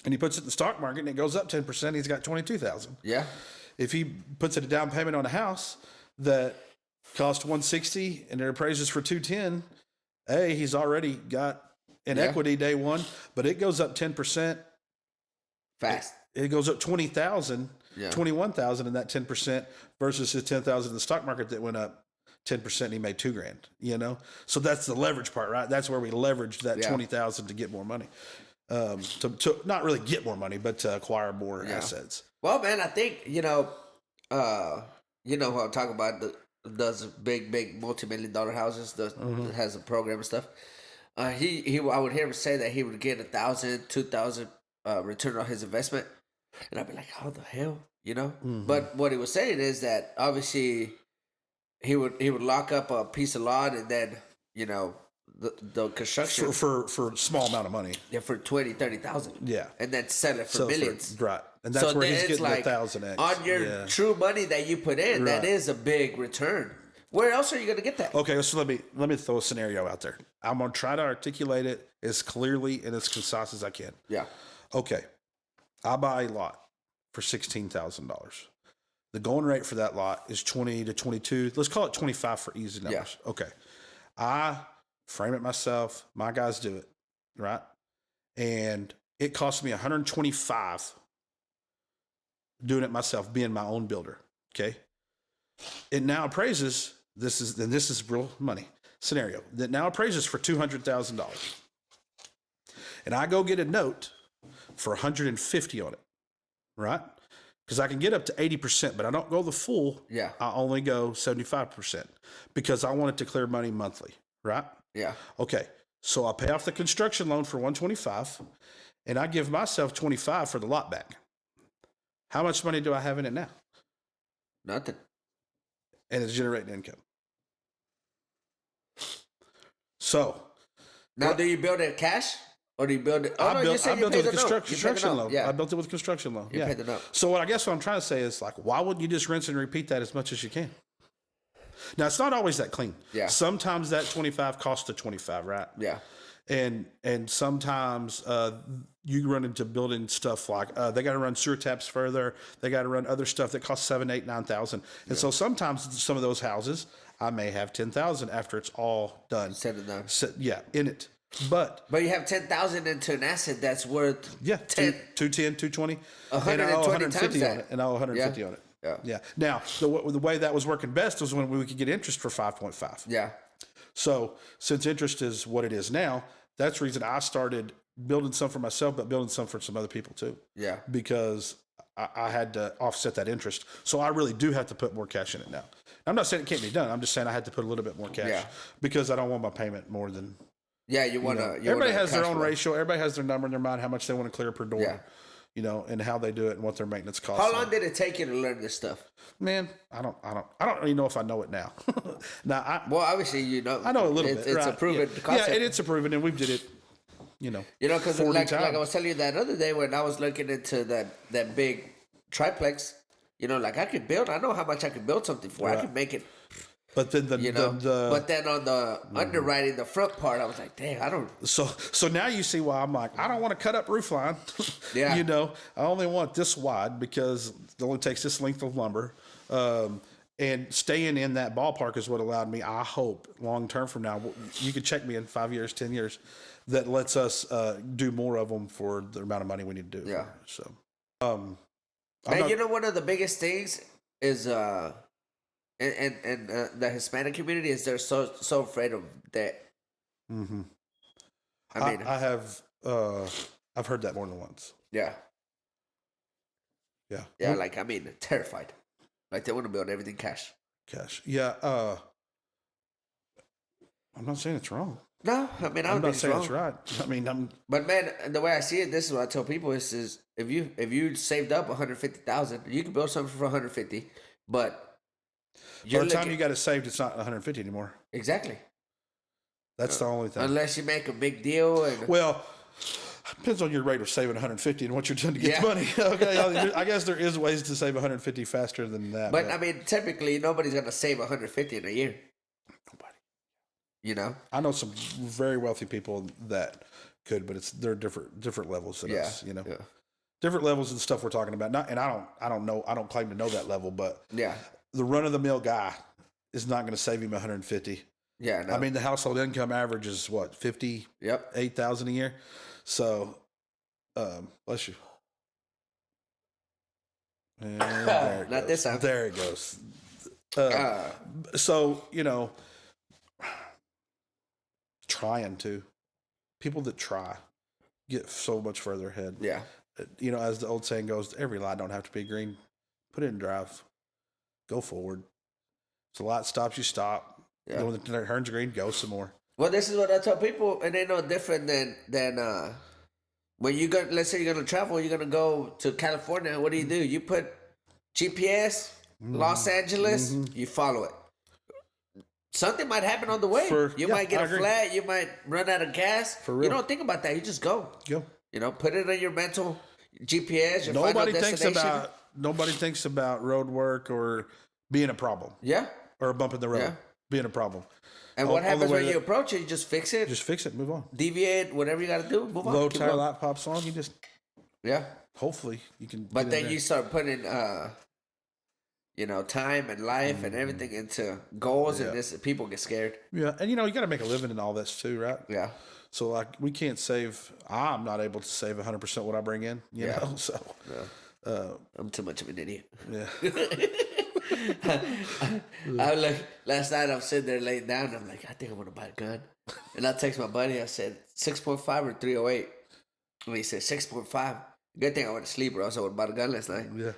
and he puts it in the stock market and it goes up 10%, he's got $22,000. Yeah. If he puts it a down payment on a house that cost $160 and it appraises for $210, he's already got an equity day one, but it goes up 10%. Fast. It goes up 20,000. 21,000 in that 10% versus his 10,000 in the stock market that went up 10% and he made $2,000, you know? So that's the leverage part, right? That's where we leverage that 20,000 to get more money. To not really get more money, but to acquire more assets. Well, man, I think, what I'm talking about, does big multi-million-dollar houses, has a program and stuff. I would hear him say that he would get 1,000, 2,000 return on his investment. And I'd be like, how the hell, you know? Mm-hmm. But what he was saying is that obviously he would lock up a piece of land and then, the construction for a small amount of money. Yeah, for 20,000, 30,000. Yeah. And then sell it for millions. Right. And that's where he's getting like 1,000x. On your true money that you put in, that is a big return. Where else are you gonna get that? Okay, so let me throw a scenario out there. I'm gonna try to articulate it as clearly and as concise as I can. Yeah. Okay, I buy a lot for $16,000. The going rate for that lot is 20 to 22. Let's call it 25 for easy numbers. Yeah. Okay, I frame it myself. My guys do it, right? And it cost me 125 doing it myself, being my own builder. Okay, it now appraises. This is real money scenario that now appraises for $200,000, and I go get a note for 150 on it, right? Because I can get up to 80%, but I don't go the full. Yeah. I only go 75% because I want it to clear money monthly, right? Yeah. Okay, so I pay off the construction loan for 125, and I give myself 25 for the lot back. How much money do I have in it now? Nothing. And it's generating income. So Now, do you build it cash or do you build it? Oh, I no, you built, said I you built paid it with the note. You paid the construction note. loan. Yeah. I built it with construction loan. You Yeah. paid the note. So what I guess what I'm trying to say is like, why wouldn't you just rinse and repeat that as much as you can? Now it's not always that clean. Yeah. Sometimes that 25 costs the 25, right? Yeah. And sometimes you run into building stuff like they got to run sewer taps further. They got to run other stuff that costs $7,000, $8,000, $9,000. And so sometimes some of those houses I may have 10,000 after it's all done. Said it done. So, yeah, in it. But you have 10,000 into an asset that's worth 210, 220, 120 and I owe 150 times on that. it, and I owe 150 Yeah. on it. Yeah. Now the way that was working best was when we could get interest for 5.5. Yeah. So since interest is what it is now, that's the reason I started building some for myself, but building some for some other people too. Yeah. Because I had to offset that interest. So I really do have to put more cash in it now. I'm not saying it can't be done. I'm just saying I had to put a little bit more cash Yeah. because I don't want my payment more than. Yeah. You want to. Everybody has their own ratio. Everybody has their number in their mind, how much they want to clear per door. Yeah. And how they do it and what their maintenance costs. How long did it take you to learn this stuff? Man, I don't really know if I know it now. Well, obviously you know. I know a little bit. It's right. a proven yeah. concept. Yeah, it's a proven, and we've did it. Because 40 like times. I was telling you that other day when I was looking into that big triplex, like I could build. I know how much I could build something for. Right. I could make it. But then But then on the underwriting, the front part, I was like, dang, I don't. So now you see why I'm like, I don't want to cut up roof line. Yeah. I only want this wide because it only takes this length of lumber. And staying in that ballpark is what allowed me, I hope, long term from now, you could check me in 5 years, 10 years, that lets us do more of them for the amount of money we need to do. Yeah. So, Man, one of the biggest things is and the Hispanic community is they're so afraid of debt. Mm-hmm. I mean, I have I've heard that more than once. Yeah. Yeah. Yeah, terrified. Like they want to build everything cash. Cash. Yeah. I'm not saying it's wrong. No, I mean I'm not saying wrong. it's right. I mean, But man, the way I see it, this is what I tell people: is if you saved up 150,000, you can build something for 150, but by the time you got it saved, it's not 150 anymore. Exactly. That's the only thing. Unless you make a big deal. Well, depends on your rate of saving 150 and what you're doing to get the money. Okay, I guess there is ways to save 150 faster than that. But I mean, typically, nobody's gonna save 150 in a year. Nobody. I know some very wealthy people that could, but they're different levels than us. Yeah. Different levels of the stuff we're talking about. I don't claim to know that level, but the run of the mill guy is not going to save him 150. Yeah, no. I mean, the household income average is what, 50? Yep. 8,000 a year. So, bless you. Not this time. There it goes. So, trying to. People that try get so much further ahead. Yeah. As the old saying goes, every light don't have to be green. Put it in drive. Go forward. If the light stops, you stop. Yeah. When it turns green, go some more. Well, this is what I tell people, and they know different than when you go. Let's say you're gonna travel, you're gonna go to California. What do? You put GPS, Los Angeles, you follow it. Something might happen on the way. You might get a flat. You might run out of gas. For real. You don't think about that. You just go. Go. Put it on your mental GPS. Your Nobody final destination. Nobody thinks about road work or being a problem. Yeah. or a bump in the road Yeah. being a problem. And All- what all the happens way when that- you approach it? You just fix it, Just fix it, move on. deviate, whatever you got to do, move on. Low keep tire going. light pops on, you just Yeah. hopefully you can. But get in then there. you start putting, time and life and everything into goals, Yeah. and this people get scared. Yeah, and you got to make a living in all this too, right? Yeah. So like we can't save. I'm not able to save 100% what I bring in. You Yeah. know, so I'm too much of an idiot. yeah. I like last night. I'm sitting there laying down. I'm like, I think I want to buy a gun. And I text my buddy. I said 6.5 or 308. And he said 6.5. Good thing I went to sleep, or else I would have bought a gun last night. Yeah.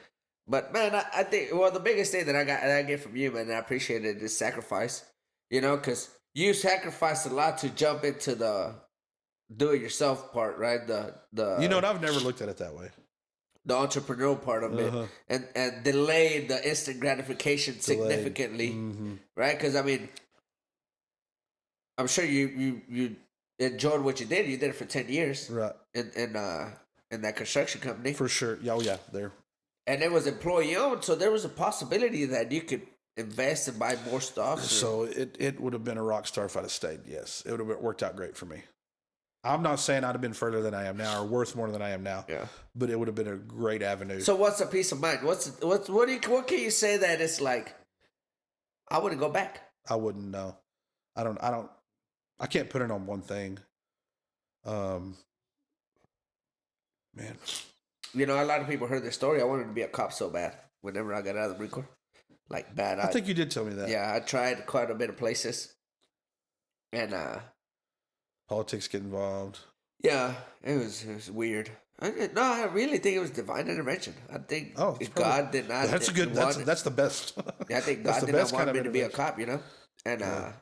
But man, I think the biggest thing that I get from you, man, and I appreciate it, is sacrifice. You know, because you sacrificed a lot to jump into the do-it-yourself part, right? The You know what? I've never looked at it that way. the entrepreneurial part of Uh-huh. it, and delayed the instant gratification significantly, right? Because I mean, I'm sure you enjoyed what you did. You did it for 10 years, Right. in that construction company, For sure. Yeah, oh yeah, there. and it was employee owned, so there was a possibility that you could invest and buy more stocks. So it would have been a rock star if I'd have stayed. Yes, it would have worked out great for me. I'm not saying I'd have been further than I am now or worth more than I am now. Yeah. But it would have been a great avenue. So what's a peace of mind? What can you say that it's like? I wouldn't go back. I wouldn't know. I can't put it on one thing. Man. You know, a lot of people heard this story. I wanted to be a cop so bad whenever I got out of the Marine Corps. Like bad. I think you did tell me that. Yeah, I tried quite a bit of places. And Politics get involved. yeah, it was weird. I really think it was divine intervention. I think It's God did not. That's a good. That's the best. I think that's God the did not best want kind me of to be a intervention. cop, you know? And Yeah.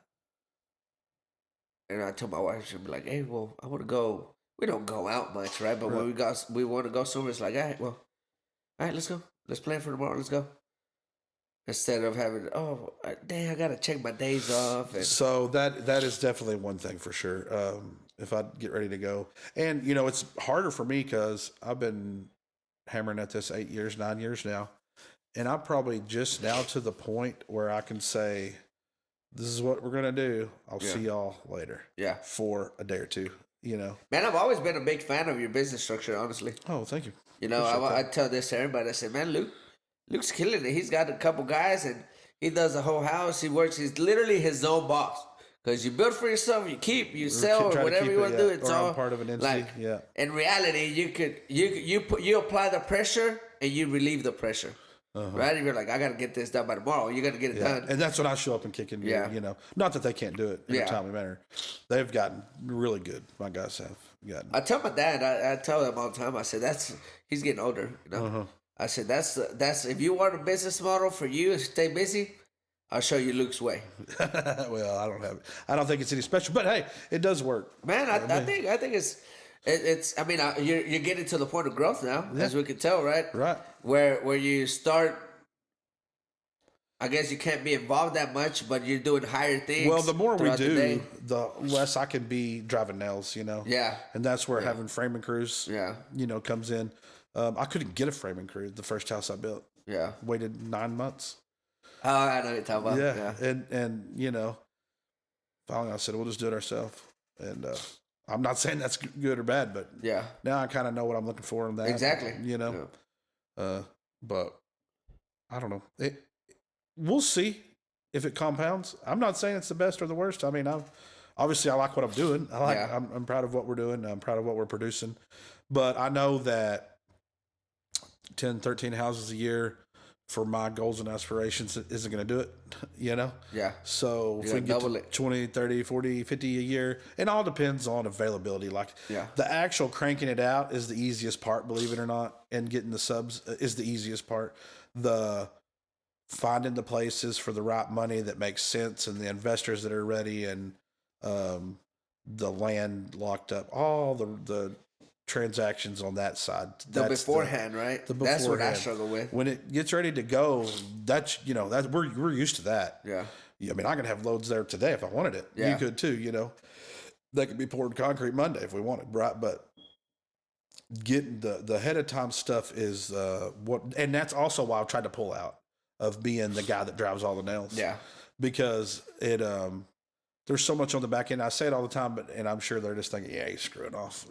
and I told my wife, she'd be like, "Hey, well, I want to go. We don't go out much, right? But when Right. we want to go somewhere, it's like, all right, let's go. Let's plan for tomorrow. Let's go." Instead of having, dang, I gotta check my days off. And So that is definitely one thing for sure. If I get ready to go, and it's harder for me because I've been hammering at this 9 years now, and I'm probably just now to the point where I can say, "This is what we're gonna do. I'll Yeah. see y'all later." yeah, For a day or two. man, I've always been a big fan of your business structure. Honestly, Oh, thank you. you know, Appreciate I tell this to everybody. I said, man, Luke's killing it. He's got a couple guys, and he does the whole house. He works. He's literally his own boss. Because you build for yourself, you keep, you sell, try or to whatever keep you it, want to do. yeah. It's Or I'm all part of an entity, like, yeah. In reality, you apply the pressure and you relieve the pressure, right? If you're like, I got to get this done by tomorrow, you got to get it Yeah. done. And that's when I show up and kick in gear, Yeah. Not that they can't do it in Yeah. a timely manner. They've gotten really good. My guys have gotten. I tell my dad, I tell him all the time. I said he's getting older, you know. Uh-huh. I said that's if you want a business model for you to stay busy, I'll show you Luke's way. Well, I don't have it. I don't think it's any special, but hey, it does work. Man, I think it's. I mean, you're getting to the point of growth now, as we can tell, right? Right. Where you start. I guess you can't be involved that much, but you're doing higher things. Well, the more we throughout the do, day. the less I can be driving nails, Yeah. And that's where having framing crews, Yeah. comes in. I couldn't get a framing crew the first house I built. Yeah. Waited 9 months. Oh, I know what you're talking about. Yeah. Yeah. And finally I said, we'll just do it ourselves. And I'm not saying that's good or bad, but Yeah. now I kind of know what I'm looking for in that. Exactly. Yeah. But I don't know. We'll see if it compounds. I'm not saying it's the best or the worst. I mean, obviously I like what I'm doing. Yeah. I'm proud of what we're doing. I'm proud of what we're producing. But I know that 10, 13 houses a year for my goals and aspirations isn't going to do it, Yeah. So if You we gotta get double to it. 20, 30, 40, 50 a year, it all depends on availability. Like Yeah. the actual cranking it out is the easiest part, believe it or not, and getting the subs is the easiest part. The finding the places for the right money that makes sense and the investors that are ready and the land locked up, all the transactions on that side. The beforehand, right? the That's what I beforehand. struggle with. When it gets ready to go, that's that we're used to that. Yeah. I mean, I could have loads there today if I wanted it. Yeah. You could too. They could be poured concrete Monday if we wanted, right? But getting the ahead of time stuff is and that's also why I've tried to pull out of being the guy that drives all the nails. Yeah. because it there's so much on the back end. I say it all the time, and I'm sure they're just thinking, yeah, he's screwing off,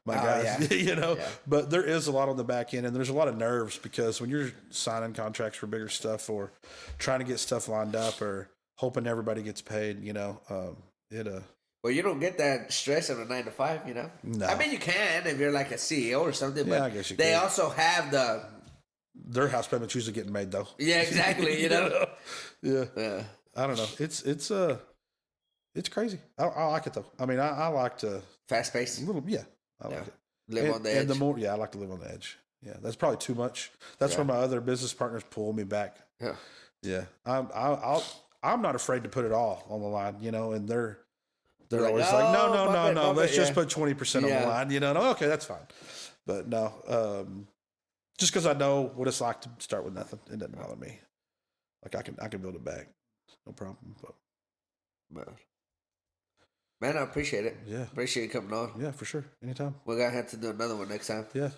my guys, Yeah. But there is a lot on the back end, and there's a lot of nerves because when you're signing contracts for bigger stuff or trying to get stuff lined up or hoping everybody gets paid, Well, you don't get that stress of a 9 to 5, No. I mean, you can if you're like a CEO or something, Yeah, but I guess you they could. also have Their house payment's usually getting made though. yeah, exactly, Yeah. Yeah. I don't know. It's crazy. I like it though. I mean, I like to Fast paced. I like it. Live on the edge. And the more, I like to live on the edge. Yeah, that's probably too much. That's where my other business partners pull me back. Yeah. Yeah, I'm not afraid to put it all on the line, and they're like, always like, no, bump it, let's just yeah. put 20% on the line, No, okay, that's fine. But no, just because I know what it's like to start with nothing, it doesn't bother me. Like I can build it back, no problem. But Man, I appreciate it. Yeah. Appreciate you coming on. Yeah, for sure. Anytime. We're gonna have to do another one next time. Yeah.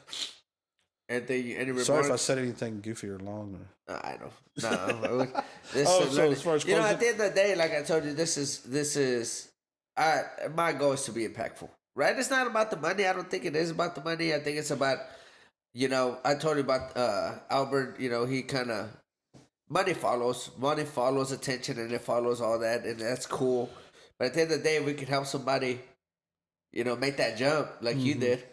Any remarks? Sorry if I said anything goofy or long. I know. No. So as far as closing, at the end of the day, like I told you, this is my goal is to be impactful. Right? It's not about the money. I don't think it is about the money. I think it's about, I told you about Albert. He kind of money follows attention, and it follows all that, and that's cool. But at the end of the day, we can help somebody, make that jump like you did.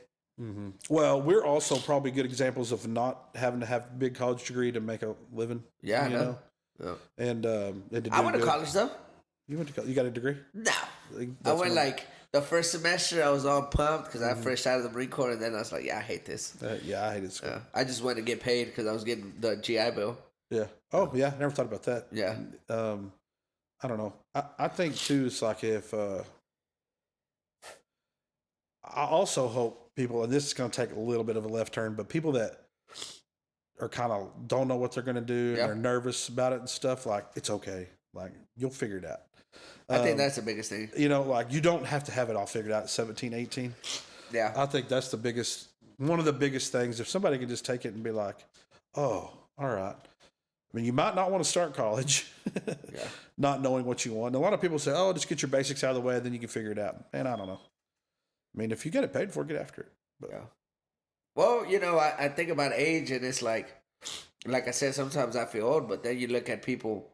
Mm-hmm. Well, we're also probably good examples of not having to have a big college degree to make a living. Yeah, you know. Yeah. And to do I went to good. college though. You went to college? You got a degree? No, I That's went what- like the first semester. I was all pumped because I fresh out of the Marine Corps, and then I was like, "Yeah, I hate this." yeah, I hated school. Yeah. I just went to get paid because I was getting the GI Bill. Yeah. Oh, yeah. Never thought about that. Yeah. I don't know. I think too. It's like if I also hope people, and this is going to take a little bit of a left turn, but people that are kind of don't know what they're going to do and they're nervous about it and stuff, like it's okay. Like you'll figure it out. I think that's the biggest thing. Like you don't have to have it all figured out at 17, 18. Yeah. I think that's one of the biggest things. If somebody can just take it and be like, oh, all right. I mean, you might not want to start college not knowing what you want. And a lot of people say, oh, just get your basics out of the way, then you can figure it out. Man, I don't know. I mean, if you get it paid for, get after it. But, Yeah. Well, I think about age, and it's like I said, sometimes I feel old, but then you look at people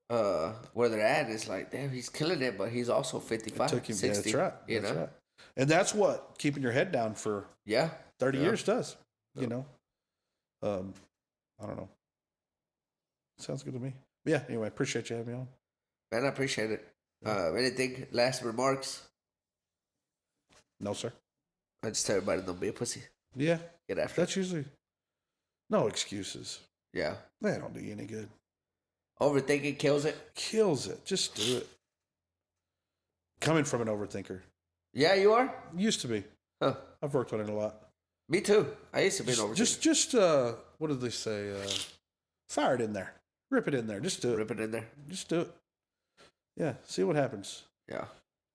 where they're at, and it's like, damn, he's killing it, but he's also 55, took him, 60. that's right. You That's know? right. And that's what keeping your head down for Yeah. 30 Yeah. years does. I don't know. Sounds good to me. But yeah, anyway, appreciate you having me on. Man, I appreciate it. Anything, last remarks? No, sir. I just tell everybody don't be a pussy. Yeah, Get after it. that's usually no excuses. Yeah. They don't do you any good. Overthinking kills it. Kills it. Just do it. Coming from an overthinker. Yeah, you are? Used to be. Huh. I've worked on it a lot. Me too. I used to be an overthinker. Just what did they say? Fire it in there. Rip it in there. Just do it. Rip it in there. Just do it. Yeah. See what happens. Yeah.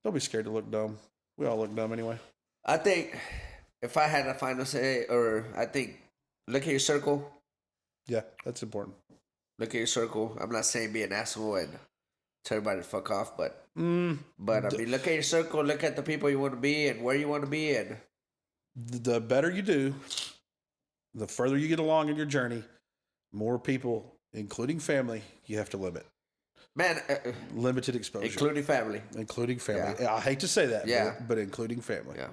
Don't be scared to look dumb. We all look dumb anyway. I think if I had a final say, look at your circle. Yeah, that's important. Look at your circle. I'm not saying be an asshole and tell everybody to fuck off, but I mean, look at your circle. Look at the people you want to be and where you want to be, and The better you do, the further you get along in your journey, more people, including family, you have to limit. man, Limited exposure. including family. Including family. Yeah. I hate to say that, Yeah. but including family. Yeah.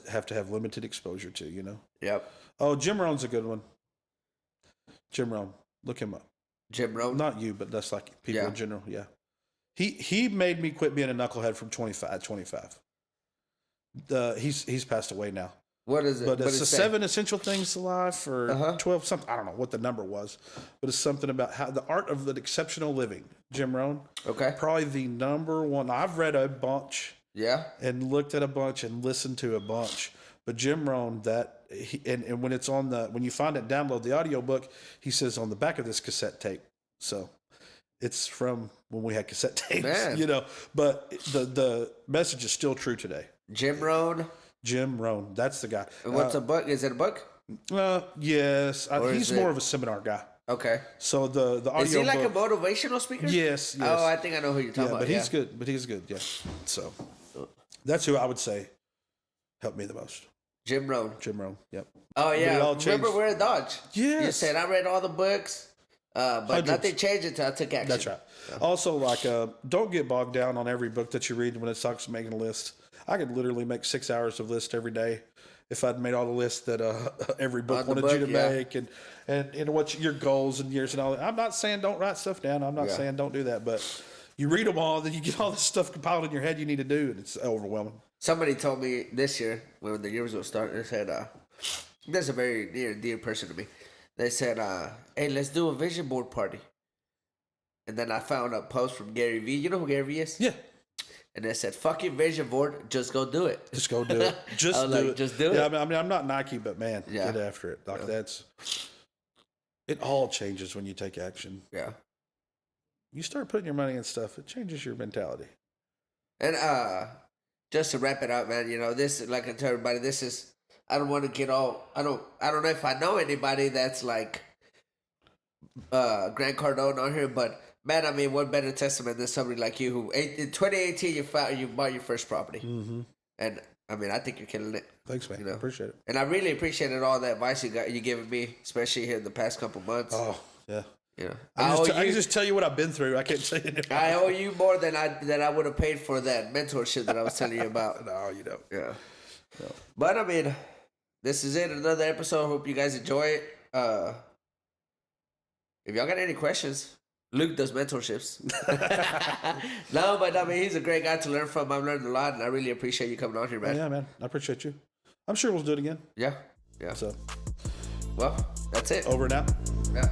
Have to have limited exposure to, Yep. Oh, Jim Rohn's a good one. Jim Rohn. Look him up. Jim Rohn. Not you, but that's like people Yeah. in general. Yeah. He made me quit being a knucklehead from 25. He's passed away now. What is it? But What it's does the it say? 7 essential things to life or Uh-huh. 12 something. I don't know what the number was, but it's something about how the art of the exceptional living. Jim Rohn. Okay. Probably the number one. I've read a bunch Yeah. and looked at a bunch and listened to a bunch. But Jim Rohn, and when it's when you find it, download the audiobook, he says on the back of this cassette tape. So it's from when we had cassette tapes, Man. but the message is still true today. Jim Rohn. Jim Rohn, that's the guy. What's a book? Is it a book? Yes, Or he's is more it- of a seminar guy. Okay. So the audio. Is he like a book, motivational speaker? Yes. Oh, I think I know who you're talking about. But he's good. But he's good. Yeah. So that's who I would say helped me the most. Jim Rohn. Jim Rohn. Yep. Oh yeah. Remember we're at Dodge. Yes. You said I read all the books, but Hundreds. nothing changed until I took action. That's right. Yeah. Also, like, don't get bogged down on every book that you read when it talks about making a list. I could literally make 6 hours of list every day if I'd made all the lists that every book wanted you to make, and what your goals and years and all that. I'm not saying don't write stuff down. I'm not saying don't do that, but you read them all, then you get all this stuff compiled in your head you need to do, and it's overwhelming. Somebody told me this year, when the year was going to start, they said, there's a very near and dear person to me. They said, hey, let's do a vision board party. And then I found a post from Gary Vee. You know who Gary Vee is? Yeah. And they said, fuck your vision board, just go do it. Just go do it. Just do it. Just do it. Yeah, I mean, I'm not Nike, but man, get after it. Like it all changes when you take action. Yeah. You start putting your money in stuff, it changes your mentality. And just to wrap it up, man, this, like I tell everybody, this is, I don't want to get all, I don't know if I know anybody that's like Grant Cardone on here, but man, I mean, what better testament than somebody like you who in 2018 you bought your first property, and I mean, I think you're killing it. Thanks, man. I appreciate it, and I really appreciated all the advice you given me, especially here in the past couple months. Oh yeah. I can just tell you what I've been through. I can't say it. I owe you more than I would have paid for that mentorship that I was telling you about. No, you don't. Yeah. No. But I mean, this is it. Another episode. Hope you guys enjoy it. If y'all got any questions, Luke does mentorships. No, but I mean, he's a great guy to learn from. I've learned a lot, and I really appreciate you coming on here, man. Yeah, man. I appreciate you. I'm sure we'll do it again. Yeah. So, well, that's it. Over and out. Yeah.